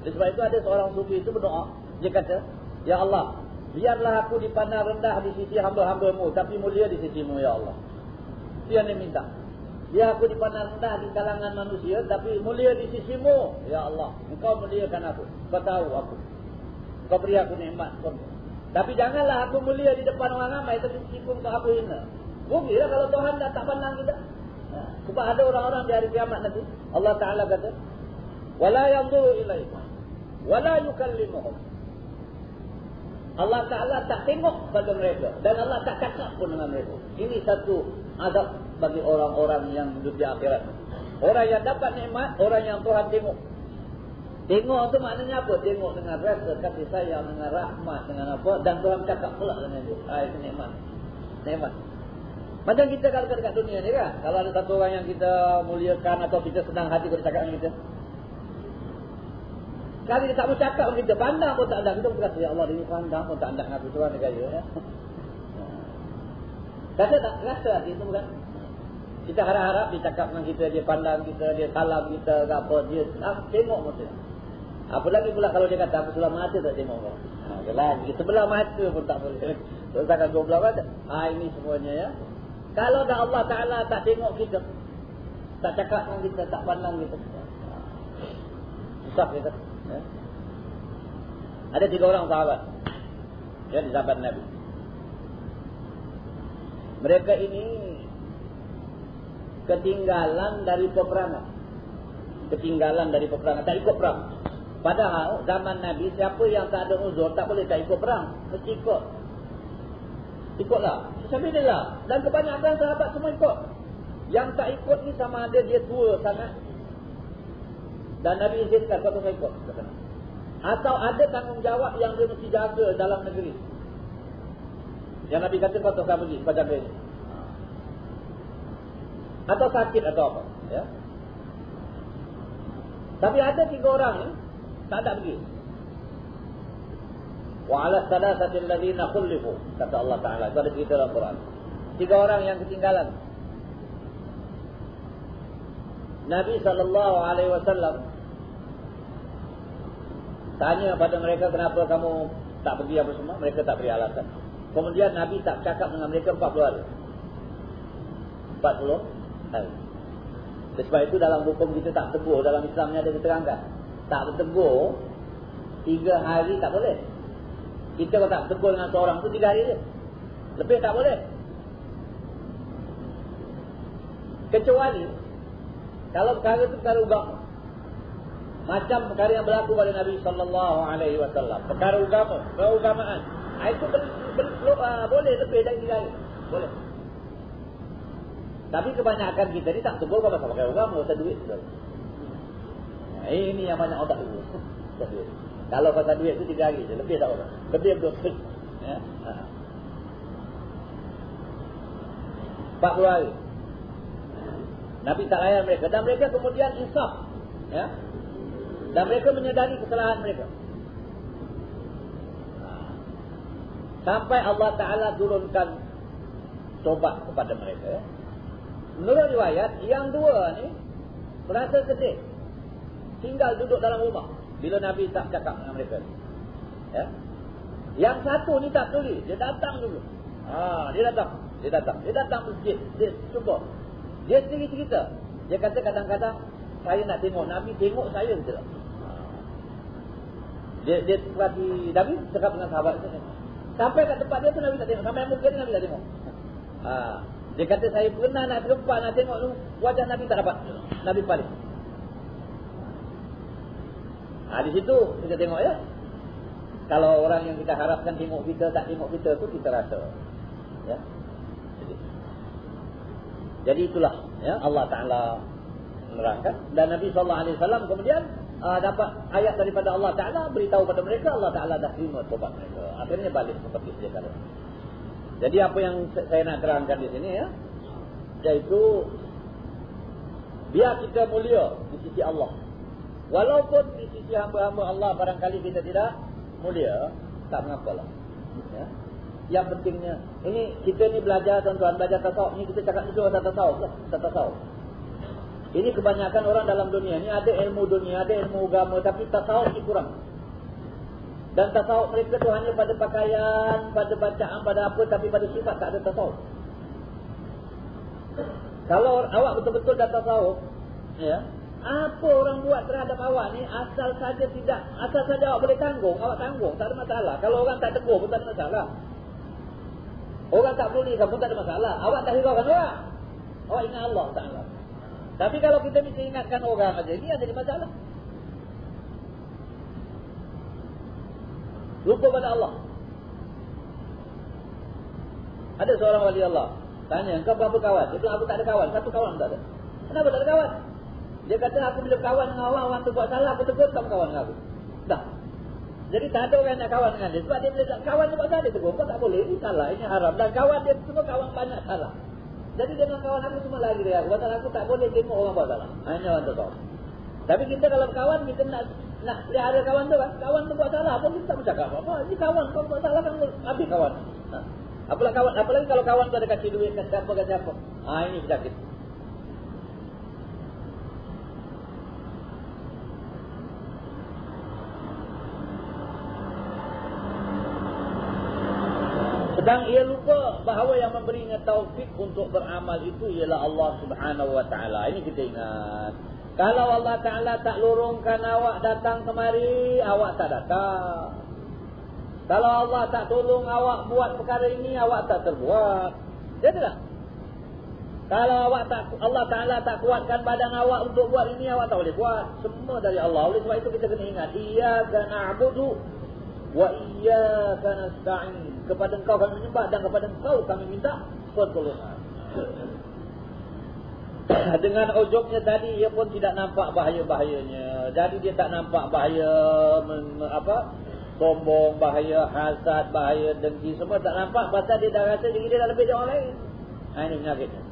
Sebab itu ada seorang sufi itu berdoa, dia kata, ya Allah, biarlah aku dipandang rendah di sisi hamba-hambamu, tapi mulia di sisimu ya Allah. Dia ni minta, biar aku dipandang rendah di kalangan manusia, tapi mulia di sisimu ya Allah. Engkau muliakan aku, kau tahu aku, kau beri aku nikmat. Tapi janganlah aku mulia di depan orang ramai, tapi meskipun kau aku hina. Rugilah kalau Tuhan dah tak pandang kita. Sebab ada orang-orang di hari kiamat nanti, Allah Ta'ala kata, wala yanzuru ilaihim wala yukallimuhum. Allah Ta'ala tak tengok pada mereka, dan Allah tak cakap pun dengan mereka. Ini satu azab bagi orang-orang yang hidup di akhirat. Orang yang dapat nikmat, orang yang Tuhan tengok. Tengok tu maknanya apa? Tengok dengan rasa kasih sayang, dengan rahmat, dengan apa, dan Tuhan cakap pula dengan dia. Itu nikmat. Nikmat. Macam kita kalau dekat dunia ni kan, kalau ada satu orang yang kita muliakan atau kita senang hati kalau cakap dengan kita, kalau kita tak mau cakap dengan kita, pandang pun tak ada, kita pun kata, ya Allah, dia pandang pun tak ada dengan aku, Tuhan negara ya. Kata tak rasa hati itu bukan? Kita harap-harap dia cakap dengan kita, dia pandang kita, dia salam kita ke apa, dia tengok mata. Apa lagi pula kalau dia kata, aku sebelah mata tak tengok kau. Lagi sebelah mata pun tak boleh. Takkan 12 mata. Ini semuanya ya. Kalau dah Allah Ta'ala tak tengok kita, tak cakap dengan kita, tak pandang kita, susah kita ya. Ada 3 orang sahabat ya, di sahabat Nabi. Mereka ini ketinggalan dari peperangan. Ketinggalan dari peperangan, tak ikut perang. Padahal zaman Nabi, siapa yang tak ada uzur tak boleh tak ikut perang, mesti ikut. Ikutlah, Fisabilillah. Dan kebanyakan sahabat semua ikut. Yang tak ikut ni sama ada dia tua sangat, dan Nabi izinkan kau tak ikut, atau ada tanggungjawab yang dia mesti jaga dalam negeri, yang Nabi kata kau tak pergi, kau jaga ini. Atau sakit atau apa ya. Tapi ada 3 orang ni tak ada pergi. Wa 'ala thalathati alladziina khulifu, kata Allah Ta'ala. Itu ada cerita dalam Quran. 3 orang yang ketinggalan. Nabi SAW tanya pada mereka, kenapa kamu tak pergi apa semua? Mereka tak beri alasan. Kemudian Nabi tak cakap dengan mereka 40 hari. 40 hari. Sebab itu dalam hukum kita tak tegur, dalam Islamnya ada diterangkan. Tak bertegur 3 hari tak boleh. Kita kalau tak tegur dengan seorang tu 3 hari je. Lebih tak boleh. Kecuali kalau perkara itu perkara agama. Macam perkara yang berlaku pada Nabi SAW. Perkara agama, keagamaan. Itu boleh lebih dari 3 hari. Boleh. Tapi kebanyakan kita ni tak tegur kalau pakai agama, pasal duit. Ini yang banyak otak dulu. Kalau pasal duit tu 3 hari je, lebih tak orang. Lebih betul. Ya. 40 hari. Nabi tak layan mereka, dan mereka kemudian insaf. Ya. Dan mereka menyadari kesalahan mereka. Sampai Allah Ta'ala turunkan tobat kepada mereka. Menurut riwayat, yang 2 ni merasa sedih, tinggal duduk dalam rumah bila Nabi tak cakap dengan mereka. Ya. Yang 1 ni tak peduli, dia datang dulu. Dia datang masjid, dia cuba. Dia sendiri cerita. Dia kata kadang-kadang saya nak tengok Nabi, tengok saya je lah. Dia perhati Nabi, cakap dengan sahabat itu. Sampai kat tempat dia tu Nabi tak tengok, sampai muka dia Nabi tak tengok. Dia kata saya pernah nak terlempak, nak tengok tu, wajah Nabi tak dapat. Nabi paling. Di situ kita tengok ya. Kalau orang yang kita harapkan tengok kita, tak tengok kita tu kita rasa. Ya. Jadi itulah ya, Allah Ta'ala menerangkan. Dan Nabi SAW kemudian dapat ayat daripada Allah Ta'ala, beritahu pada mereka, Allah Ta'ala dah terima tobat mereka. Akhirnya balik seperti sedia kala. Jadi apa yang saya nak terangkan di sini ya, yaitu biar kita mulia di sisi Allah. Walaupun di sisi hamba-hamba Allah barangkali kita tidak mulia, tak mengapalah. Ya. yang pentingnya. Ini kita ni belajar tuan-tuan, belajar tasawuf. Ni kita cakap dulu pasal tasawuf lah, tasawuf. Ini kebanyakan orang dalam dunia ni ada ilmu dunia, ada ilmu agama, tapi tasawuf ni kurang. Dan tasawuf mereka tu hanya pada pakaian, pada bacaan, pada apa, tapi pada sifat tak ada tasawuf. Kalau awak betul-betul dah tasawuf, ya, apa orang buat terhadap awak ni asal saja awak boleh tanggung, awak tanggung, tak ada masalah. Kalau orang tak tegur pun tak ada masalah. Orang tak peduli pun tak ada masalah. Awak tak hiraukan orang. Awak ingat Allah Ta'ala. Tapi kalau kita mesti ingatkan orang aja, ini yang jadi masalah. Lupa pada Allah. Ada seorang wali Allah tanya, engkau berapa kawan? Dia bilang, aku tak ada kawan. Satu kawan tak ada. Kenapa tak ada kawan? Dia kata, aku bila kawan dengan orang tu buat salah, aku tegur, kamu kawan dengan aku. Dah. Jadi tak ada orang nak kawan dengan dia. Sebab dia bila kawan dia buat salah, dia tegur. Kau tak boleh, ini salah, ini haram. Dan kawan dia semua kawan banyak salah. Jadi dia dengan kawan aku semua lari dia. Pasal aku tak boleh tengok orang buat salah. Hanya orang tu tahu. Tapi kita kalau kawan, kita nak pelihara kawan tu kan. Kawan tu buat salah, apa kita tak bercakap apa-apa. Ini kawan, kau buat salah kan, habis kawan. Apalah kawan, apalagi kalau kawan tu ada kasih duit, kasih apa. Ini penyakit. Sedang ia lupa bahawa yang memberinya taufik untuk beramal itu ialah Allah Subhanahu Wa Taala. Ini kita ingat. Kalau Allah Taala tak lorongkan awak datang kemari, awak tak datang. Kalau Allah tak tolong awak buat perkara ini, awak tak terbuat. Jadi tak? Kalau Allah Taala tak kuatkan badan awak untuk buat ini, awak tak boleh buat. Semua dari Allah. Oleh sebab itu kita kena ingat, iyyaka na'budu wa iyyaka nasta'in. Kepada engkau kami menyembah dan kepada engkau kami minta pertolongan. Dengan ujubnya tadi, ia pun tidak nampak bahaya-bahayanya. Jadi dia tak nampak bahaya sombong, bahaya hasad, bahaya dengki, semua tak nampak. Pasal dia dah rasa diri dia dah lebih dari orang lain. Ini penyakitnya.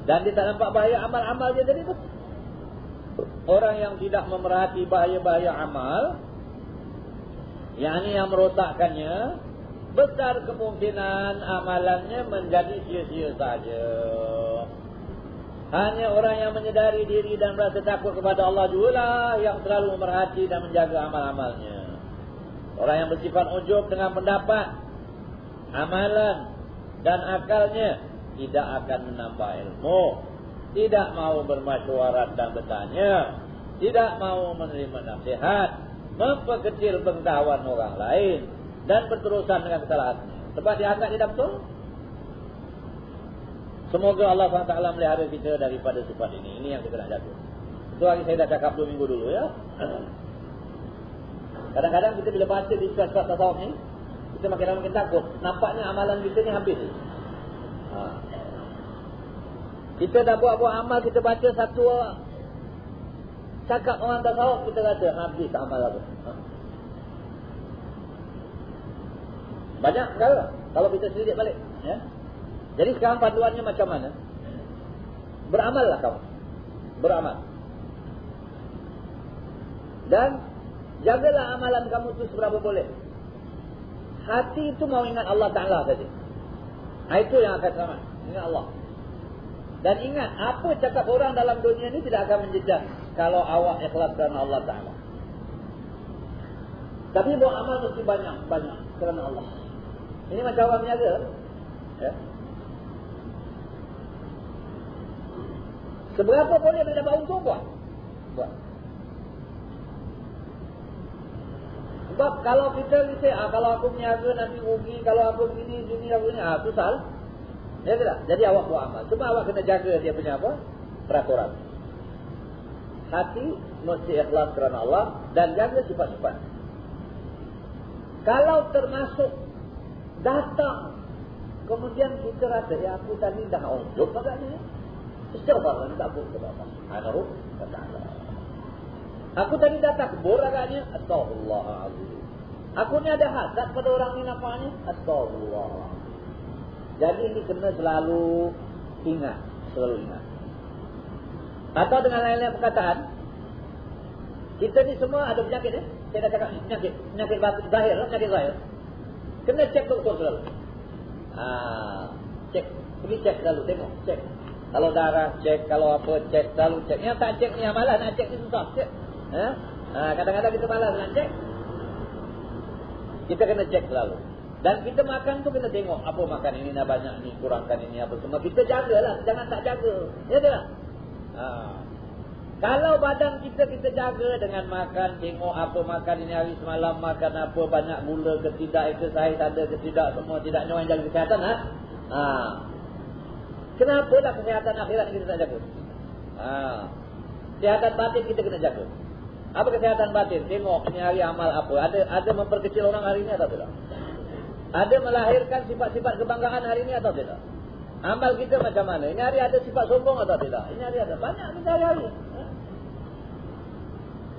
Dan dia tak nampak bahaya amal-amal dia tadi tu. Orang yang tidak memerhati bahaya-bahaya amal, yakni yang merosakkannya, besar kemungkinan amalannya menjadi sia-sia saja. Hanya orang yang menyedari diri dan merasa takut kepada Allah jugalah yang selalu memerhati dan menjaga amal-amalnya. Orang yang bersifat ujub dengan pendapat, amalan dan akalnya tidak akan menambah ilmu, tidak mau bermasyuarat dan bertanya, tidak mau menerima nasihat, memperkecil pengetahuan orang lain dan berterusan dengan kesalahannya. Sebab dia anggap dia dah betul. Semoga Allah SWT melihara kita daripada sifat ini. Ini yang kita nak jaga. Itu hari saya dah cakap 2 minggu dulu ya. Kadang-kadang kita bila baca di sifat tasawuf ni, kita makin lama makin takut. Nampaknya amalan kita ni habis. Kita dah buat-buat amal, kita baca satu cakap orang tasawuf, kita kata habis amal apa. Banyak perkara kalau kita selidik balik ya. Jadi sekarang panduannya macam mana? Beramallah kamu. Beramal. Dan jagalah amalan kamu itu seberapa boleh. Hati itu mau ingat Allah Ta'ala saja. Itu yang akan selamat. Ingat Allah. Dan ingat, apa cakap orang dalam dunia ini tidak akan menjejak kalau awak ikhlas kerana Allah Ta'ala. Tapi buat amal mesti banyak kerana Allah. Ini macam orang menjaga ya. Seberapa boleh bila dapat untung buat. Sebab kalau kita risau, kalau aku meniaga nanti rugi, kalau aku begini, dunia aku ni, susah. Ya tidak? Jadi awak buat amal. Cuma awak kena jaga dia punya apa? Peraturan. Hati mesti ikhlas kerana Allah dan jaga sifat-sifat. Kalau termasuk datang, kemudian kita rasa, ya aku tadi dah unjuk agaknya. Istighfar dan takut kepada Allah Subhanahu wa ta'ala. Aku tadi dah takbur agaknya. Astaghfirullahaladzim. Aku ni ada hasad pada orang ni nampaknya. Astaghfirullah. Jadi ini kena selalu ingat. Selalu ingat. Atau dengan lain-lain perkataan, kita ni semua ada penyakit ya. Saya dah cakap penyakit batin zahir. Penyakit zahir. Kena cek doktor selalu. Cek, pergi cek selalu, tengok, cek. Kalau darah cek, kalau apa cek, selalu cek. Yang tak cek ni yang malas nak cek ni susah, cek. Kadang-kadang kita malas nak cek. Kita kena cek selalu. Dan kita makan tu kena tengok apa makan ini nak banyak ni, kurangkan ini apa semua. Kita jagalah, jangan tak jaga. Ya tak? Kalau badan kita jaga dengan makan, tengok apa makan ini hari semalam, makan apa, banyak gula ke tidak, exercise ada ke tidak, semua tidak orang jaga kesihatan. Kenapa tak kesihatan akhirat kita tak jaga? Kesihatan batin kita kena jaga. Apa kesihatan batin? Tengok ini hari amal apa. Ada memperkecil orang hari ini atau tidak? Ada melahirkan sifat-sifat kebanggaan hari ini atau tidak? Amal kita macam mana? Ini hari ada sifat sombong atau tidak? Ini hari ada. Banyak kita hari-hari.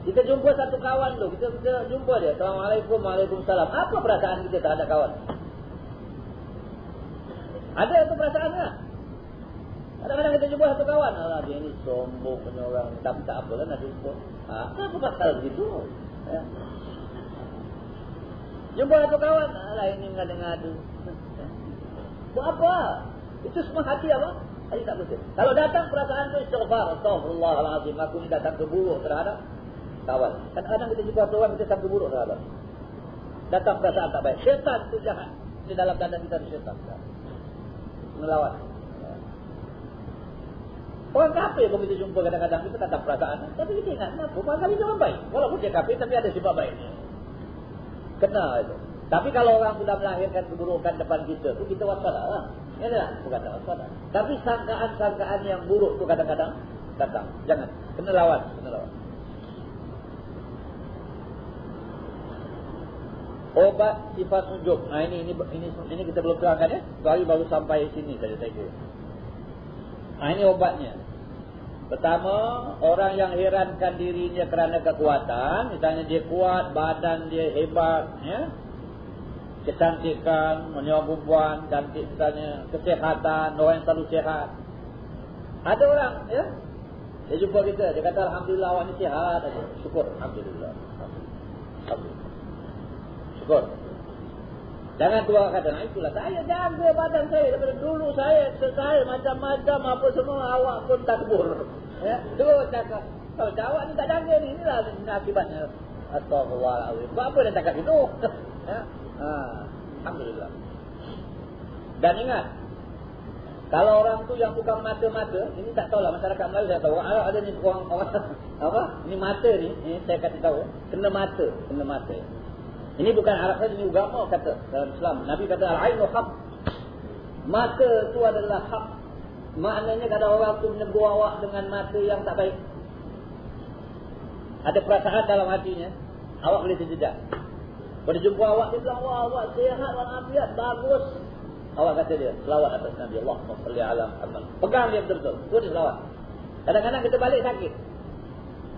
Kita jumpa satu kawan tu. Kita jumpa dia. Assalamualaikum, waalaikumsalam. Apa perasaan kita terhadap kawan? Ada itu perasaannya? Kadang-kadang kita jumpa satu kawan. Dia ini sombong punya orang. Tapi tak apa lah nak jumpa. Kenapa pasal begitu? Ya. Jumpa satu kawan. Ini ngada-ngada. Buat apa? Itu semua hati apa? Hati tak betul. Kalau datang perasaan itu istighfar. Astaghfirullahaladzim. Aku ni datang ke buruk terhadap kawan. Kadang-kadang kita jumpa satu orang kita datang ke buruk terhadap. Datang perasaan tak baik. Syaitan itu jahat. Di dalam tanda kita ada syaitan. Melawan. Orang kafir pun kita jumpa kadang-kadang kita tak ada perasaan. Tapi kita ingat kenapa? Barangkali dia orang baik. Walaupun dia kafir tapi ada sifat baiknya. Kena itu. Tapi kalau orang sudah melahirkan keburukan depan kita tu kita waspada lah. Ya tak? Bukan tak waspada. Tapi sangkaan-sangkaan yang buruk tu kadang-kadang datang. Jangan. Kena lawan. Obat sifat ujub. Ini kita belum terangkan ya. Sekali baru sampai sini saja saya kira. Ini obatnya. Pertama, orang yang herankan dirinya kerana kekuatan, misalnya dia kuat, badan dia hebat, ya. Kecantikan, menyewa perempuan, cantik misalnya, kesihatan, orang yang selalu sihat. Ada orang, ya. Dia jumpa kita, dia kata alhamdulillah awak ni sihat. Syukur, alhamdulillah. Syukur. Jangan tua kata, itulah saya jaga badan saya daripada dulu saya exercise macam-macam apa semua, awak pun takbur. Ya, terus cakap, kalau awak ni tak jaga ni, inilah akibatnya. Astaghfirullahaladzim. Buat apa dia cakap itu? Ya. Alhamdulillah. Dan ingat, kalau orang tu yang tukang mata-mata, ini tak tahulah masyarakat Melayu saya tahu. Ada ni orang apa? Ini mata ni, saya kata tahu, kena mata. Ini bukan Arab saja, ini agama kata dalam Islam. Nabi kata al-ainu haq. Mata itu adalah hak. Maknanya kalau orang tu menegur awak dengan mata yang tak baik, ada perasaan dalam hatinya, awak boleh terjejak. Pada jumpa awak, dia bilang, wah awak sihat, walafiat, bagus. Awak kata dia, selawat atas Nabi Allah sallallahu alaihi wasallam. Pegang dia betul-betul. Itu dia selawat. Kadang-kadang kita balik sakit.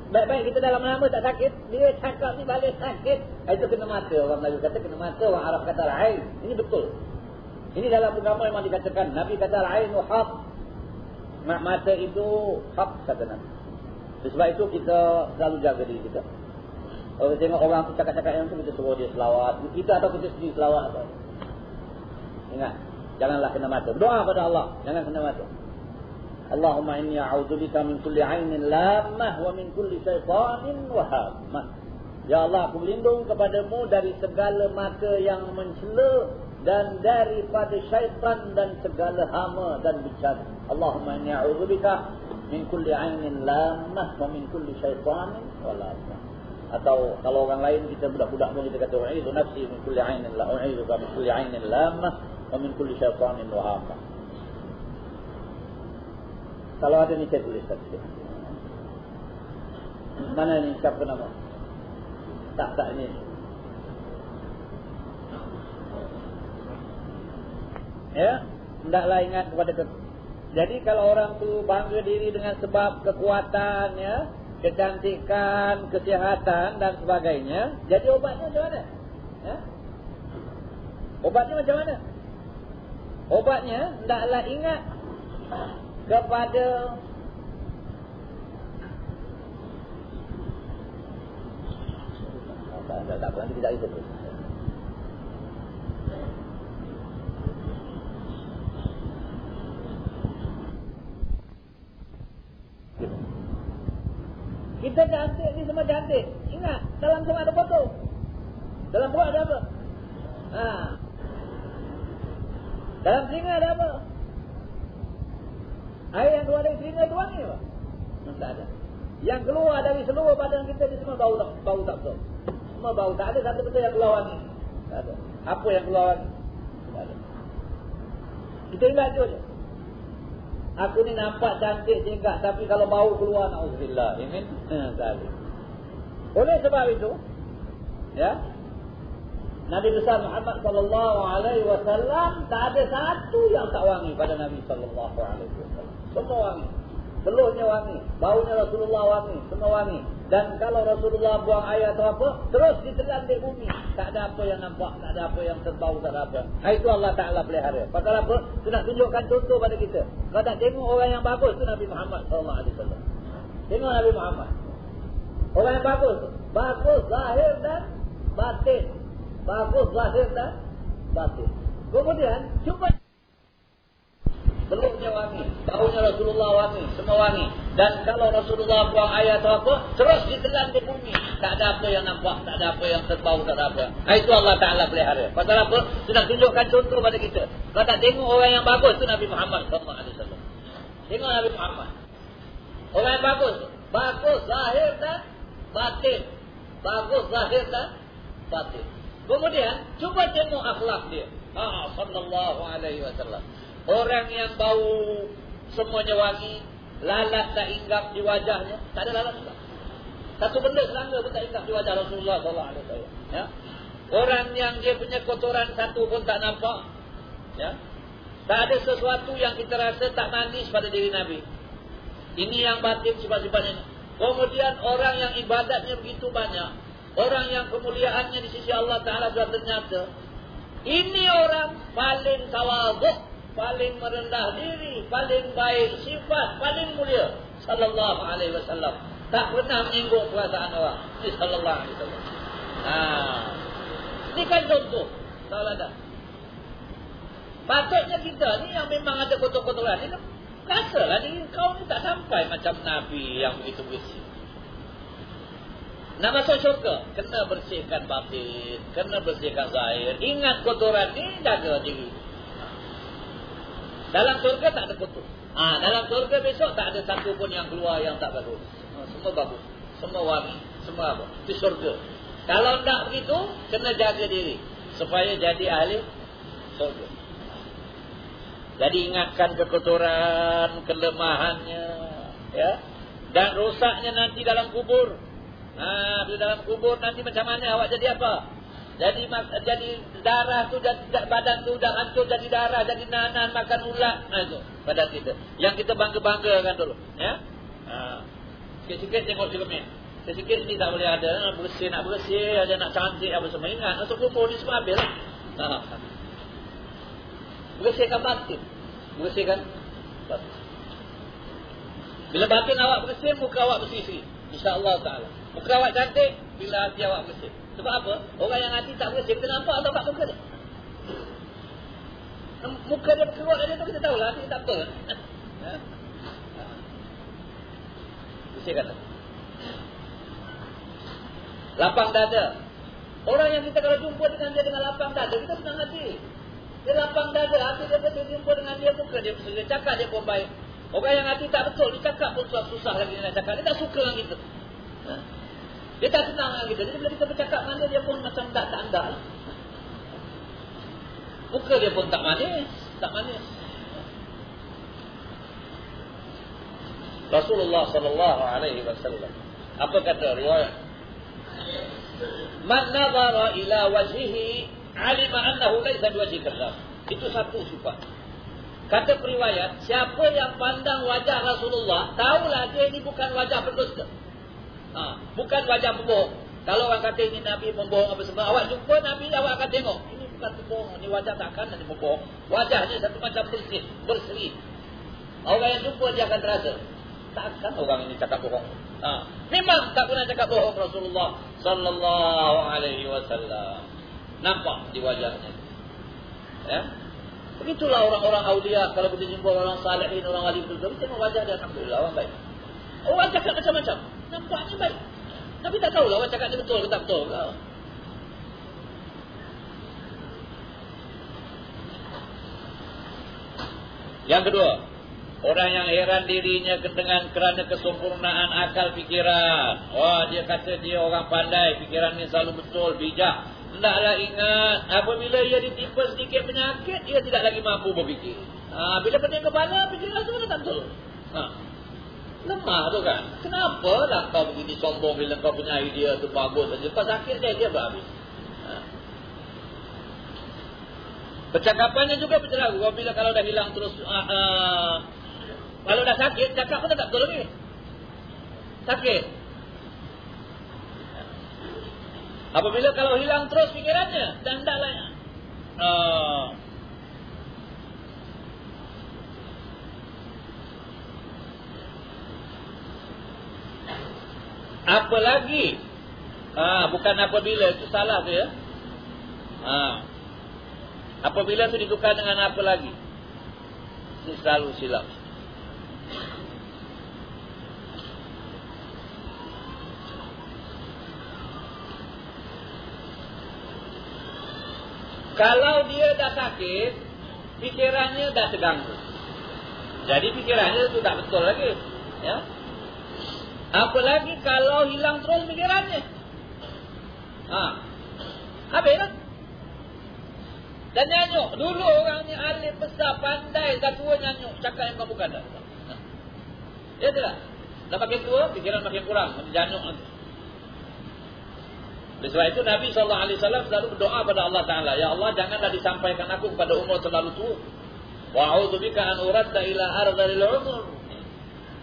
Baik-baik kita dalam nama tak sakit, dia cakap ni balik sakit. Itu kena mata. Orang Melayu kata kena mata, orang Arab kata al-ain. Ini betul. Ini dalam agama memang dikatakan. Nabi kata al-ainu haq. Mata itu haq, kata Nabi. Sebab itu kita selalu jaga diri kita. Kalau kita tengok orang tu cakap-cakap yang tu, kita suruh dia selawat. Kita atau kita sendiri selawat. Ingat, janganlah kena mata. Doa pada Allah, jangan kena mata. Allahumma inni a'udzubika min kulli 'ainin lammah wa min kulli syaitanin wahamah. Ya Allah, aku berlindung kepadamu dari segala mata yang mencela dan daripada syaitan dan segala hama dan bencana. Allahumma inni a'udzubika min kulli 'ainin lammah wa min kulli syaitanin wahamah. Atau kalau orang lain kita budak-budak pun kita kata u'izu nafsi min kulli 'ainin la u'izu min kulli 'ainin lammah wa min kulli syaitanin wahamah. Kalau ada ni saya tulis tadi. Mana ni siapa nama? Tak ni. Ya, hendaklah ingat kepada jadi kalau orang tu bangga diri dengan sebab kekuatan, ya, kecantikan, kesihatan dan sebagainya, jadi obatnya macam mana? Ya? Obatnya macam mana? Obatnya hendaklah ingat kepada tak nanti kita itu. Kita cantik ni semua cantik. Ingat, dalam semua ada foto. Dalam buah ada apa? Dalam telinga ada apa? Air yang keluar dari telinga itu wangi apa? Tak ada. Yang keluar dari seluruh badan kita ni semua bau tak betul. Semua bau. Tak ada satu betul yang keluar wangi. Tak ada. Apa yang keluar wangi? Tak ada. Kita ingat tu je. Aku ni nampak cantik tingkat, tapi kalau bau keluar, na'udzubillah. Amin. Oleh sebab itu, ya, Nabi besar Muhammad sallallahu alaihi wasallam tak ada satu yang tak wangi pada Nabi sallallahu alaihi wasallam. Semua wangi. Beluhnya wangi, baunya Rasulullah wangi, semua wangi. Dan kalau Rasulullah buang air atau apa, terus ditelan di bumi. Tak ada apa yang nampak, tak ada apa yang terbau, tak ada apa. Itu Allah Ta'ala pelihara. Pasal apa? Itu nak tunjukkan contoh pada kita. Kalau tak tengok orang yang bagus, itu Nabi Muhammad sallallahu alaihi wasallam. Tengok Nabi Muhammad. Orang yang bagus. Bagus zahir dan batin. Bagus zahir dan batin. Kemudian, cuba beluhnya wangi, baunya Rasulullah wangi, semua wangi. Dan kalau Rasulullah buang air atau apa, terus ditelan di bumi. Tak ada apa yang nampak, tak ada apa yang terbau, tak ada apa. Itu Allah Ta'ala pelihara. Pasal apa? Sudah tunjukkan contoh pada kita. Kalau tak tengok orang yang bagus, itu Nabi Muhammad SAW. Tengok Nabi Muhammad. Orang yang bagus. Bagus zahir dan batin. Bagus zahir dan batin. Kemudian, cuba tengok akhlak dia. Sallallahu alaihi wasallam. Orang yang bau semuanya wangi, lalat tak hinggap di wajahnya, tak ada lalat juga. Satu benda serangga pun tak hinggap di wajah Rasulullah sallallahu alaihi wasallam. Ya. Orang yang dia punya kotoran satu pun tak nampak. Ya. Tak ada sesuatu yang kita rasa tak manis pada diri Nabi. Ini yang batin sifat-sifat ini. Kemudian orang yang ibadatnya begitu banyak, orang yang kemuliaannya di sisi Allah Ta'ala sudah ternyata. Ini orang paling tawaduk, paling merendah diri, paling baik sifat, paling mulia sallallahu alaihi wasallam. Tak pernah menyinggung perasaan orang. Ini sallallahu alaihi wasallam. Ini kan contoh tauladan. Patutnya kita ni yang memang ada kotor-kotoran ni, rasalah ni kau ni tak sampai macam Nabi yang begitu bersih. Nak masuk syurga, kena bersihkan batin, kena bersihkan zahir. Ingat kotoran ni, jaga diri. Dalam surga tak ada kotor. Dalam surga besok tak ada satu pun yang keluar yang tak bagus. Semua bagus. Semua wangi. Semua apa? Itu surga. Kalau tak begitu, kena jaga diri. Supaya jadi ahli surga. Jadi ingatkan kekotoran, kelemahannya. Ya. Dan rosaknya nanti dalam kubur. Bila dalam kubur nanti macam mana awak jadi apa? Jadi darah tu, badan tu dah hancur jadi darah, jadi nanan, makan ulat. Itu badan kita. Yang kita bangga-banggakan dulu. Ya? Sikit-sikit tengok film ni. Sikit-sikit ni tak boleh ada. Nak bersih, ada nak cantik, apa semua. Ingat, masuk kubur ni semua habis lah. Bersihkan batin. Bersihkan batin. Bila batin awak bersih, muka awak bersih-bersih. InsyaAllah Ta'ala. Muka awak cantik, bila hati awak bersih. Sebab apa? Orang yang hati tak bersih, kita nampak atau tak muka dia? Muka dia keluar dari tu, kita tahulah hati tak betul. Bersihkan. Lapang dada. Orang yang kita kalau jumpa dengan dia dengan lapang dada, kita senang hati. Dia lapang dada, hati dia betul jumpa dengan dia, muka dia bersih. Dia cakap dia pun baik. Orang yang hati tak betul, dia cakap pun susah lagi dia nak cakap. Dia tak suka dengan kita. Dia tak senang dengan kita. Jadi bila kita bercakap dengan dia pun macam tak anda lah. Muka dia pun tak manis. Tak manis. Rasulullah sallallahu alaihi wasallam. Apa kata riwayat? Man nazara ila wajhihi alima annahu laysa biwajhi kadzab. Itu satu sifat. Kata periwayat, siapa yang pandang wajah Rasulullah, tahulah dia ini bukan wajah pendusta. Bukan wajah pembohong. Kalau orang kata ini Nabi pembohong apa semua, awak jumpa Nabi, awak akan tengok. Ini bukan pembohong, ini wajah takkan nanti pembohong. Wajahnya satu macam bersih, berseri. Orang yang jumpa dia akan terasa. Takkan orang ini cakap bohong. Memang tak pernah cakap bohong Rasulullah sallallahu alaihi wasallam. Nampak di wajahnya. Ya. Begitulah orang-orang aulia kalau kita jumpa orang salihin, orang wali betul-betul, tengok wajah dia, alhamdulillah orang baik. Orang cakap macam-macam. Nampaknya baik. Tapi tak tahulah orang cakap dia betul ke tak betul ke. Yang kedua, orang yang heran dirinya kerana kesempurnaan akal fikiran. Wah, dia kata dia orang pandai, fikirannya selalu betul, bijak. Hendaklah ingat, apabila ia ditimpa sedikit penyakit, ia tidak lagi mampu berfikir. Bila pening kepala, fikiran semua tak betul. Lemah tu kan. Kenapa lah kau begini sombong bila kau punya idea tu bagus saja. Kau sakit dia berhabis. Percakapannya juga berceragu. Bila kalau dah hilang terus, kalau dah sakit, cakap pun tak betul lagi. Sakit. Apabila kalau hilang terus fikirannya, dan tak lain. Apalagi, bukan apabila, itu salah tu ya. Apabila itu ditukar dengan apa lagi, ini selalu silap. Kalau dia dah sakit, fikirannya dah terganggu. Jadi fikirannya itu tak betul lagi. Ya. Apalagi kalau hilang terus fikirannya. Habis lah. Dan nyanyuk. Dulu orangnya alim besar, pandai, dah tua nyanyuk. Cakap yang kau bukan dah. Ya tidak? Dah makin tua, fikiran makin kurang. Nyanyuk nanti. Oleh sebab itu Nabi SAW selalu berdoa pada Allah Ta'ala. Ya Allah, janganlah disampaikan aku kepada umur terlalu tua. Wa'udzubika an uradda ila ardhalil umur.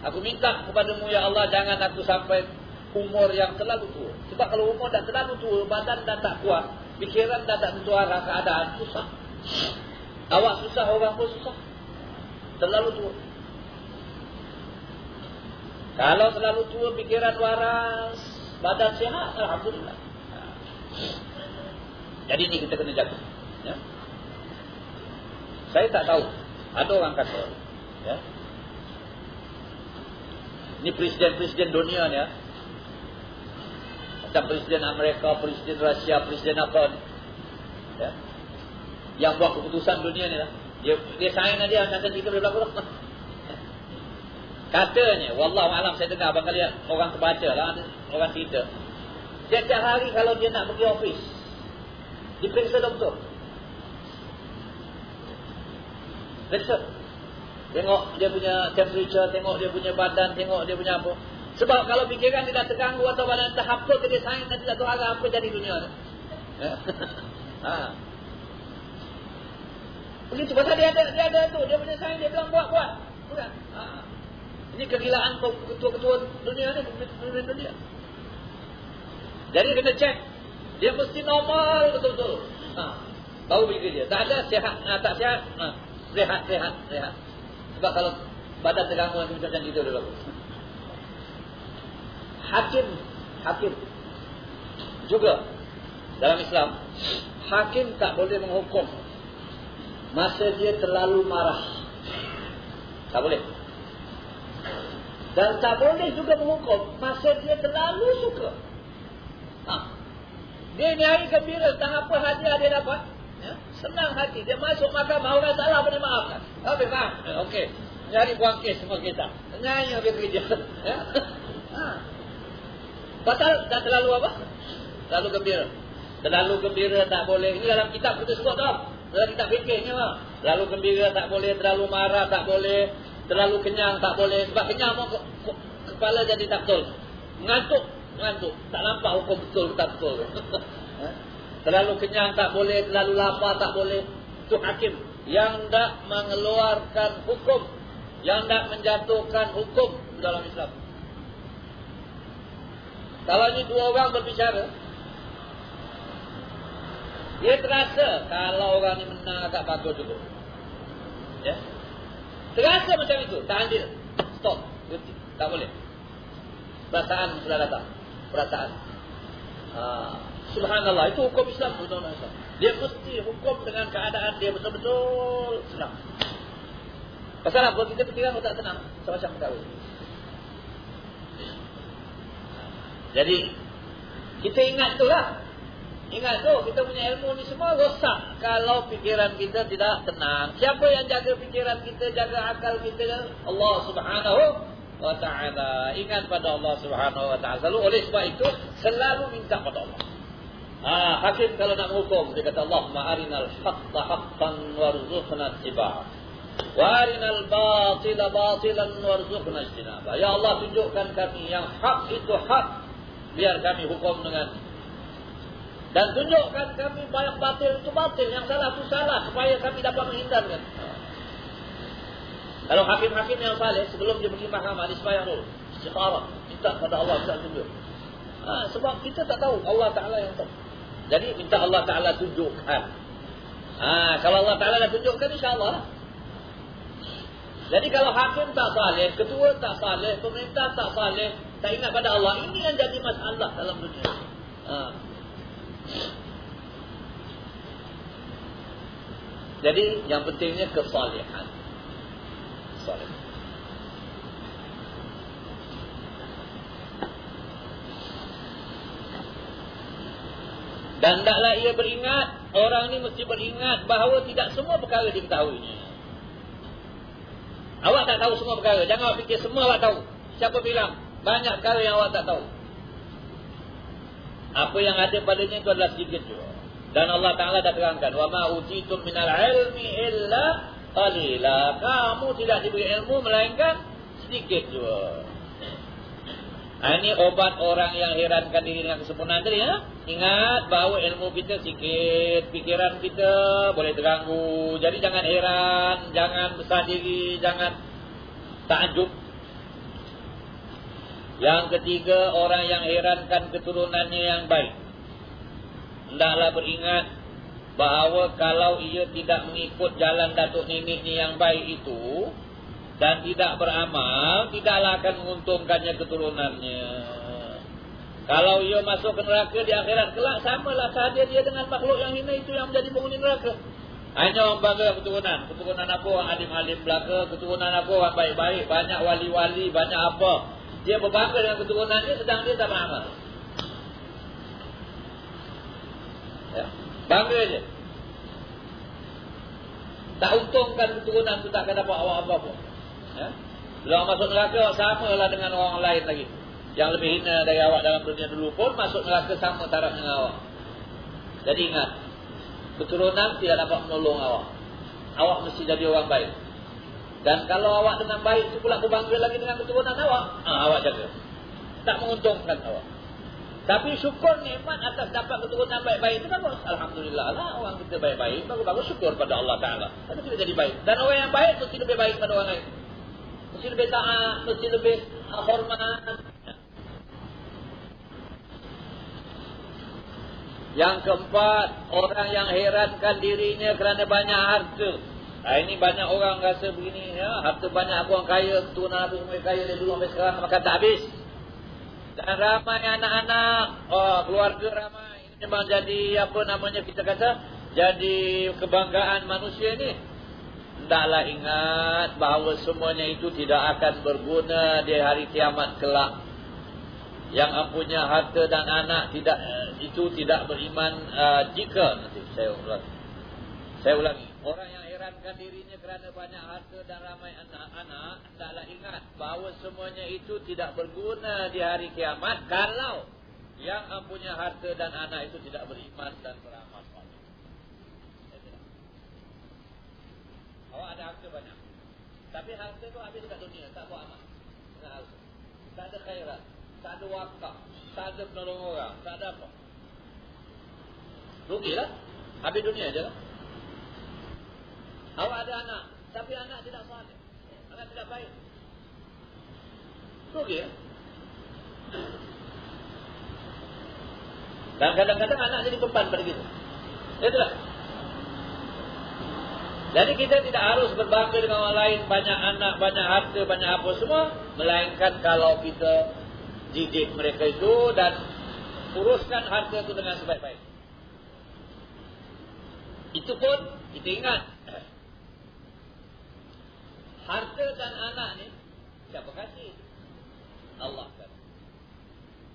Aku minta kepadamu ya Allah, jangan aku sampai umur yang terlalu tua. Sebab kalau umur dah terlalu tua, badan dah tak kuat, fikiran dah tak tentu arah, keadaan susah. Awak susah, orang pun susah. Terlalu tua. Kalau terlalu tua, fikiran waras, badan sihat, alhamdulillah. Jadi ini kita kena jaga. Ya? Saya tak tahu. Ada orang kata, ya, ini presiden-presiden dunia ni, ya, macam presiden Amerika, presiden Rusia, presiden apa ni, ya, yang buat keputusan dunia ni lah. Dia sign aja, macam kita boleh berlaku. Katanya, wallahualam, saya dengar abang kalian orang terbaca lah, orang cerita. Setiap hari kalau dia nak pergi ofis, diperiksa doktor. Periksa. Tengok dia punya temperature, tengok dia punya badan, tengok dia punya apa. Sebab kalau fikiran dia dah terganggu atau badan tak apa ke dia sains, nanti tak tahu arah apa jadi dunia ni. Begitu, pasal dia ada tu, dia punya sains, dia bilang buat. Bukan. Ini kegilaan ketua-ketua dunia ni, pemimpin dunia. Jadi kena cek. Dia mesti normal betul-betul. Tahu begitu dia. Tak ada sihat, tak sihat. Rehat. Sebab kalau badan terganggu nanti macam kita dulu. Hakim juga dalam Islam, hakim tak boleh menghukum masa dia terlalu marah. Tak boleh. Dan tak boleh juga menghukum masa dia terlalu suka. Dia ni hari gembira, tentang apa hadiah dia dapat, ya? Senang hati, dia masuk mahkamah, orang salah pun dia maafkan. Habis faham? Okey, nyari buang kes semua kita, nyanyi habis kerja, ya? Pasal dah terlalu apa? Terlalu gembira tak boleh. Ini dalam kitab kita sebut tau, dalam kitab fikihnya lah. Terlalu gembira tak boleh, terlalu marah tak boleh, terlalu kenyang tak boleh. Sebab kenyang kepala jadi tak betul, ngantuk, tak nampak hukum betul tak betul. Terlalu kenyang tak boleh, terlalu lapar tak boleh. Itu hakim yang tak mengeluarkan hukum, yang tak menjatuhkan hukum dalam Islam. Kalau ni dua orang berbicara, dia terasa kalau orang ni menang agak bagus juga, ya, terasa macam itu, tak adil, stop, berhenti, tak boleh. Perasaan sudah datang. Perasaan. Subhanallah, itu hukum Islam. Dia mesti hukum dengan keadaan dia betul-betul senang. Pasal apa? Kita fikiran tak tenang. Semacam perkara. Jadi kita ingat itulah. Ingat tu, kita punya ilmu ni semua rosak kalau fikiran kita tidak tenang. Siapa yang jaga fikiran kita, jaga akal kita? Allah Subhanahu wa ta'ala. Ingat pada Allah Subhanahu wa ta'ala. Selalu oleh sebab itu, selalu minta pada Allah. Hakim kalau nak menghukum, dia kata, Allahumma arinal haqqa haqqan warzuqna ittiba'ah. Wa arinal batila batilan warzuqna ijtinabah. Ya Allah, tunjukkan kami yang hak itu hak, biar kami hukum dengan. Dan tunjukkan kami yang batil itu batil, yang salah itu salah, supaya kami dapat menghindarkan. Kalau hakim-hakim yang saleh, sebelum dia pergi mahkamah, dia sembahyang dulu, istikharah, minta pada Allah, minta tunjuk. Sebab kita tak tahu, Allah Ta'ala yang tahu. Jadi minta Allah Ta'ala tunjukkan. Kalau Allah Ta'ala dah tunjukkan, insyaAllah. Jadi kalau hakim tak saleh, ketua tak saleh, pemerintah tak saleh, tak ingat pada Allah, ini yang jadi masalah dalam dunia. Jadi yang pentingnya kesalehan. Saleh. Dan hendaklah ia beringat, orang ni mesti beringat bahawa tidak semua perkara diketahuinya. Awak tak tahu semua perkara. Jangan awak fikir semua awak tahu. Siapa bilang? Banyak perkara yang awak tak tahu. Apa yang ada padanya itu adalah sedikit juga. Dan Allah Ta'ala dah terangkan, wa ma utitum minal ilmi illa qalila. Kamu tidak diberi ilmu melainkan sedikit juga. Ini obat orang yang herankan diri dengan kesempurnaan tadi. Ingat bahawa ilmu kita sikit, pikiran kita boleh terganggu. Jadi jangan heran, jangan besar diri, jangan takjub. Yang ketiga, orang yang herankan keturunannya yang baik, hendaklah beringat bahawa kalau ia tidak mengikut jalan datuk neneknya yang baik itu dan tidak beramal, tidaklah akan menguntungkannya keturunannya. Kalau ia masuk ke neraka di akhirat kelak, samalah sahaja dia dengan makhluk yang hina itu yang menjadi penghuni neraka. Hanya orang bangga keturunan. Keturunan apa? Orang alim-alim belaka. Keturunan apa? Orang baik-baik. Banyak wali-wali, banyak apa. Dia berbangga dengan keturunannya sedang dia tak beramal. Ya, bangga je. Tak untungkan keturunan itu, tak akan dapat awak apa-apa. Ya? Bila masuk neraka, awak samalah dengan orang lain lagi. Yang lebih hina dari awak dalam dunia dulu pun masuk neraka sama taraf dengan awak. Jadi ingat, keturunan tidak dapat menolong awak. Awak mesti jadi orang baik. Dan kalau awak dengan baik itu pula berbangga lagi dengan keturunan awak, awak jaga. Tak menguntungkan awak. Tapi syukur nikmat atas dapat keturunan baik-baik itu bagus. Alhamdulillah lah, orang kita baik-baik, bagus-bagus, syukur pada Allah Ta'ala. Tapi kita jadi baik. Dan orang yang baik mesti lebih baik pada orang lain. Mesti lebih taat, mesti lebih hormat. Yang keempat, orang yang herankan dirinya kerana banyak harta. Ini banyak orang rasa begini, ya, harta banyak, aku orang kaya, keturunan aku semua kaya dari dulu sampai sekarang, makan tak habis. Dan ramai anak-anak, keluarga ramai. Ini memang jadi, apa namanya kita kata, jadi kebanggaan manusia ni. Hendaklah ingat bahawa semuanya itu tidak akan berguna di hari kiamat kelak. Yang mempunyai harta dan anak itu tidak beriman jika nanti saya ulangi. Orang yang herankan dirinya kerana banyak harta dan ramai anak-anak, hendaklah ingat bahawa semuanya itu tidak berguna di hari kiamat kalau yang mempunyai harta dan anak itu tidak beriman dan beramal saleh. Awak ada harta banyak, tapi harta itu habis kat dunia, tak buat amal dengan harta. Tak ada khairat, tak ada wakaf, tak ada penolong orang, tak ada apa. Rugilah, habis dunia je lah. Awak ada anak, tapi anak tidak saleh, anak tidak baik. Rugi ya? Dan kadang-kadang anak jadi beban pada kita. Itulah. Jadi kita tidak harus berbangga dengan orang lain, banyak anak, banyak harta, banyak apa semua. Melainkan kalau kita didik mereka itu dan uruskan harta itu dengan sebaik-baik. Itu pun kita ingat, harta dan anak ni siapa kasih? Allah kan.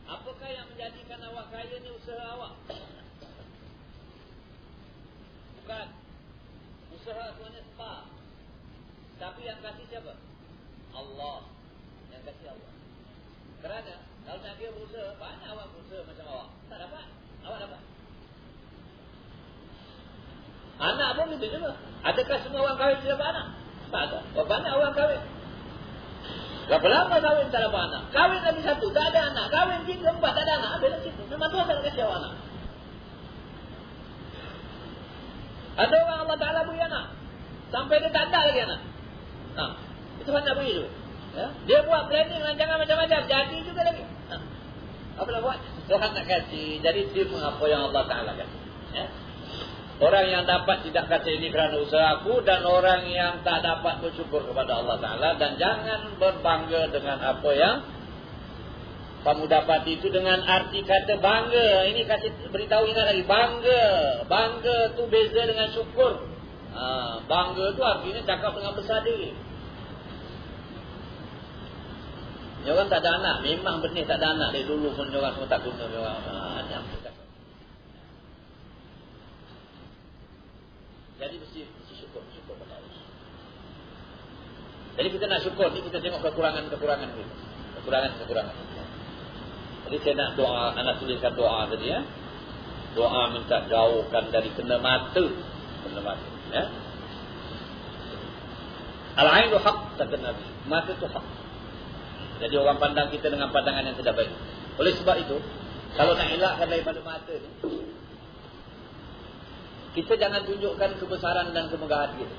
Apakah menjadikan awak kaya ni usaha awak. Bukan. Usaha sebenarnya spa. Tapi yang kasih siapa? Allah. Yang kasih Allah. Kerana kalau nak dia berusaha, banyak awak berusaha macam awak. Tak dapat. Awak dapat. Anak pun begitu juga. Adakah semua orang kahwin tidak dapat anak? Tak ada. Banyak orang kahwin. Berapa lama kahwin tak dapat anak? Kahwin lagi satu, tak ada anak. Kahwin 3, 4, tak ada anak. Habis situ. Memang Tuhan tak kasih awak anak. Ada orang Allah Ta'ala beri anak. Sampai dia tak ada lagi anak. Itu Tuhan nak beri tu. Ya? Dia buat planning, rancangan macam-macam. Jadi juga lagi. Apa nak buat? Tuhan nak kasih. Jadi terima apa yang Allah Ta'ala kasih. Ya? Orang yang dapat tidak kasih ini kerana usaha aku, dan orang yang tak dapat bersyukur kepada Allah Ta'ala. Dan jangan berbangga dengan apa yang kamu dapat itu dengan arti kata bangga. Ini kasih beritahu ingat lagi. Bangga. Bangga tu beza dengan syukur. Bangga tu artinya cakap dengan besar diri. Dia orang tak ada anak. Memang benih tak ada anak. Dari dulu pun dia orang semua tak guna. Dia orang anak. Jadi mesti syukur pada Allah. Jadi kita nak syukur ni, kita tengok kekurangan-kekurangan kita. Kekurangan-kekurangan. Jadi saya nak doa, anak tuliskan doa tadi ya. Doa minta jauhkan dari kena mata. Kena mata. Ya. Al-ainu haq, kata Nabi. Mata tu haq. Jadi orang pandang kita dengan pandangan yang tidak baik. Oleh sebab itu, kalau nak elakkan daripada mata ni, kita jangan tunjukkan kebesaran dan kemegahan kita.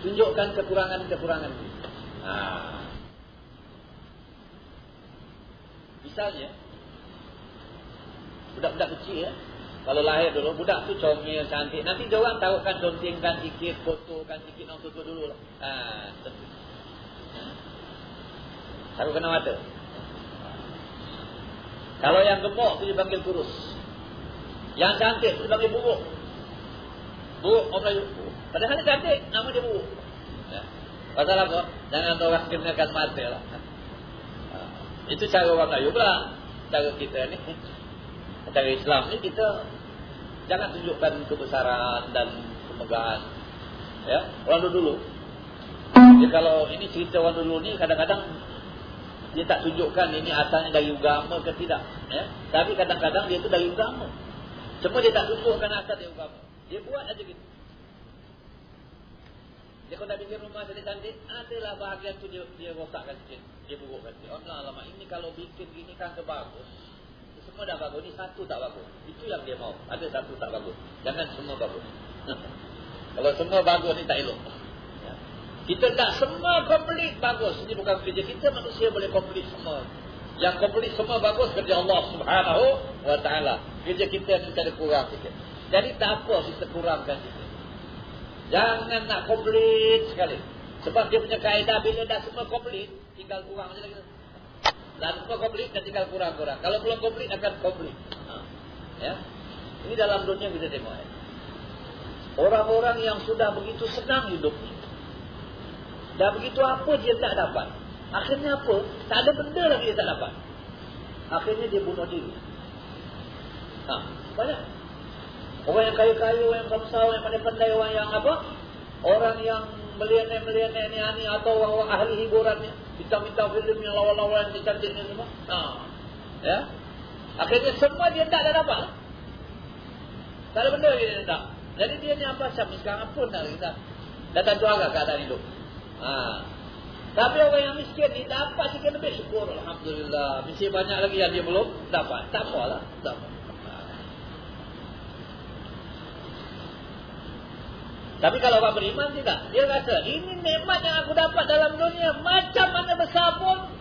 Tunjukkan kekurangan-kekurangan kita. Misalnya, budak-budak kecil ya, kalau lahir dulu, budak tu comel, cantik. Nanti dia orang taruhkan, contengkan sikit, fotokan sikit, nak tutup dulu lah. Taruh kena mata. Kalau yang gemuk tu dipanggil kurus. Yang cantik tu dipanggil buruk. Buruk orang Melayu. Padahal dia cantik, nama dia buruk. Ya. Pasal apa? Jangan orang kenakan mata lah. Itu cara orang Melayu pula. Cara kita ni, cara Islam ni, kita jangan tunjukkan kebesaran dan kemegahan. Ya, orang dulu. Jadi kalau ini cerita orang dulu ni, kadang-kadang dia tak tunjukkan ini asalnya dari agama ke tidak. Ya? Tapi kadang-kadang dia tu dari agama. Cuma dia tak tunjukkan asal dari agama. Dia buat aja gitu. Dia kalau nak bikin rumah jadi cantik, adalah bahagian tu dia rosakkan sikit. Dia burukkan sikit. Oh lama ini kalau bikin gini kan bagus. Semua dah bagus, ni satu tak bagus. Itu yang dia mau. Ada satu tak bagus. Jangan semua bagus. Kalau semua bagus ni tak elok. Ya. Kita tak semua komplit bagus. Ini bukan kerja kita, manusia boleh komplit semua. Yang komplit semua bagus kerja Allah Subhanahu wa Ta'ala. Kerja kita ni ada kurang sikit. Jadi tak apa kita kurangkan sikit. Jangan nak komplit sekali. Sebab dia punya kaedah bila dah semua komplit, tinggal kurang saja lagi. Dan semua komplit dan tinggal kurang-kurang. Kalau belum komplit akan komplit. Ya. Ini dalam dunia kita tengok. Ya. Orang-orang yang sudah begitu senang hidupnya. Dah begitu apa dia tak dapat. Akhirnya apa? Tak ada benda lagi dia tak dapat. Akhirnya dia bunuh diri. Banyak. Orang yang kaya-kaya, orang yang besar, orang yang pandai-pandai, orang yang apa? Orang yang milioner-milioner ni atau orang-orang ahli hiburannya. Bintang-bintang filem yang lawan-lawan yang cantiknya semua. Ya. Akhirnya semua dia tak dapat. Tak ada benda dia tak. Jadi dia ni apa macam sekarang pun dah kita datang juara keadaan hidup. Tapi orang yang miskin ni dapat sikit lebih, syukur alhamdulillah. Mesti banyak lagi yang dia belum dapat. Tak apalah, tak apa. Tapi kalau orang beriman tidak, dia rasa ini nikmat yang aku dapat dalam dunia macam mana besar pun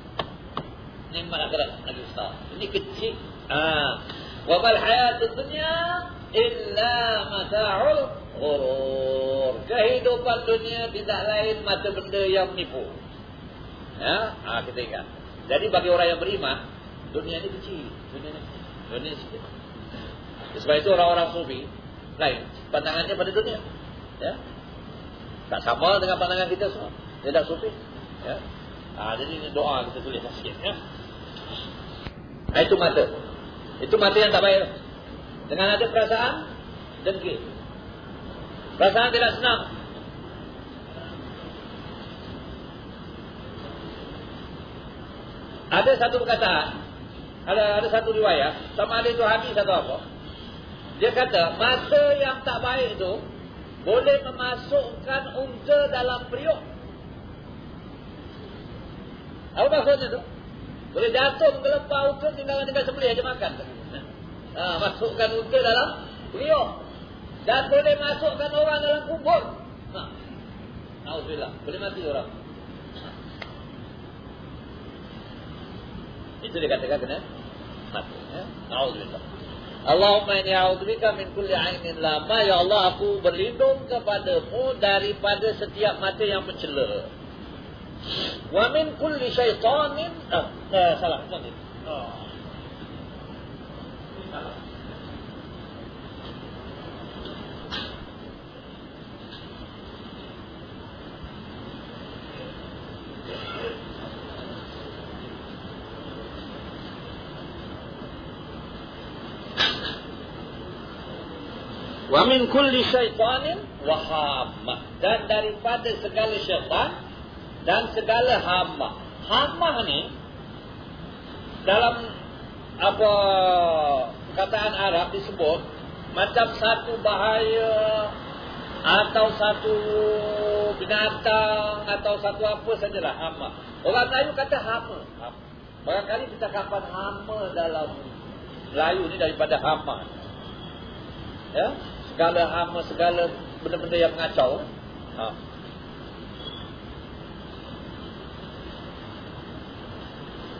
nikmat akhirat lagi besar. Ini kecil. Wa bal hayatud dunya illa mata'ul ghurur. Kehidupan dunia tidak lain macam benda yang menipu. Ya, kita ingat. Jadi bagi orang yang beriman, dunia ini kecil, dunia ini sikit. Sebab itu orang-orang sufi lain pandangannya pada dunia. Ya. Tak sama dengan pandangan kita semua. Dia dah sufi. Ya. Jadi ini doa kita tulis sikit ya. Itu mata. Itu mata yang tak baik. Dengan ada perasaan dengki. Perasaan tidak senang. Ada satu perkataan, ada satu riwayat, sama ada itu hadis atau apa. Dia kata, mata yang tak baik itu boleh memasukkan unta dalam periuk. Apa maksudnya tu? Boleh jatuh menggelepar unta, tinggal sembelih aja makan. Masukkan unta dalam periuk. Dan boleh masukkan orang dalam kubur. Alhamdulillah, boleh mati orang. Itu dikatakan kena mati. Alhamdulillah. Allahumma inni a'udzubika min kulli 'ainin lama. Ya Allah, aku berlindung kepadamu daripada setiap mata yang mencela. Wa min kulli syaitanin salah nanti. Wa min kulli syaitanin wa hammah, dan daripada segala syaitan dan segala hama. Hama ni dalam apa perkataan Arab disebut macam satu bahaya atau satu binatang atau satu apa sajalah hama. Orang Melayu kata hama. Barangkali percakapan hama dalam Melayu ni daripada hama. Ya, segala hama, segala benda-benda yang mengacau.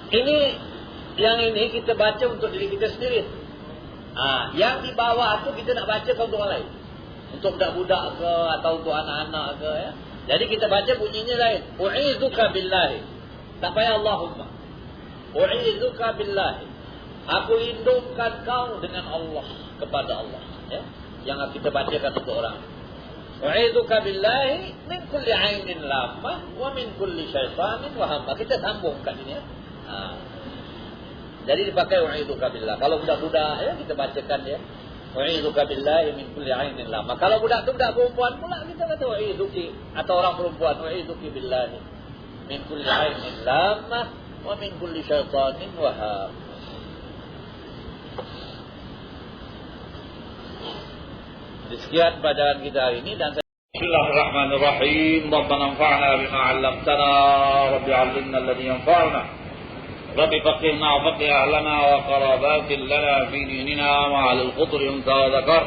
Ini kita baca untuk diri kita sendiri. Yang di bawah tu kita nak baca untuk orang lain. Untuk budak-budak ke atau untuk anak-anak ke ya. Jadi kita baca bunyinya lain. U'izuka billahi. Tak payah Allahumma. U'izuka billahi. Aku lindungkan kau dengan Allah, kepada Allah ya. Yang kita bacakan untuk orang. U'izuka billahi min kulli 'ainin lamah wa min kulli syaitanin wa hamma. Kita sambungkan ini ya. Jadi dipakai u'izuka billah. Kalau budak-budak ya kita bacakan ya. U'izuka billahi min kulli 'ainin lamah. Kalau budak tu budak perempuan pula kita kata u'izuki, atau orang perempuan u'izuki billahi min kulli 'ainin lamah wa min kulli syaitanin wa hamma. Sekian bacaan kita hari ini dan Bismillahirrahmanirrahim. Rabbana anfa'na bima 'allamtana, Rabbi 'allimna alladhi yanfa'una. Rabbi faqihna wa faqih ahlana wa qarabatin lana fi dinina wa 'ala al-khutri unta wa dhakar.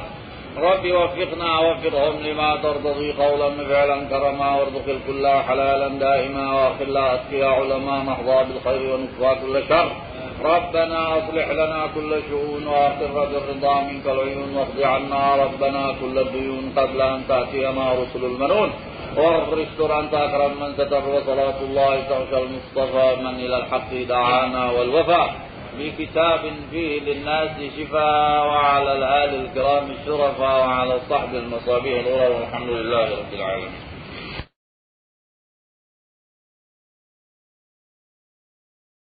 Rabbi waffiqna wa waffiqhum lima tardhi qawlan fi'lan karama warzuqil kulla halalan daima wa akhilla atqiya ulama mahdha bil khair wa nufwa kull shar. ربنا أصلح لنا كل شؤون وأقر بالرضا منك العيون واقض عنا ربنا كل الديون قبل أن تأتينا رسل المنون واغفر استر أنت أكرم من ستر وصلاة الله تغشى المصطفى من إلى الحق دعانا والوفاء بكتاب فيه للناس شفاء وعلى الآل الكرام الشرفاء وعلى الصحب المصابيح الأولى والحمد لله رب العالمين.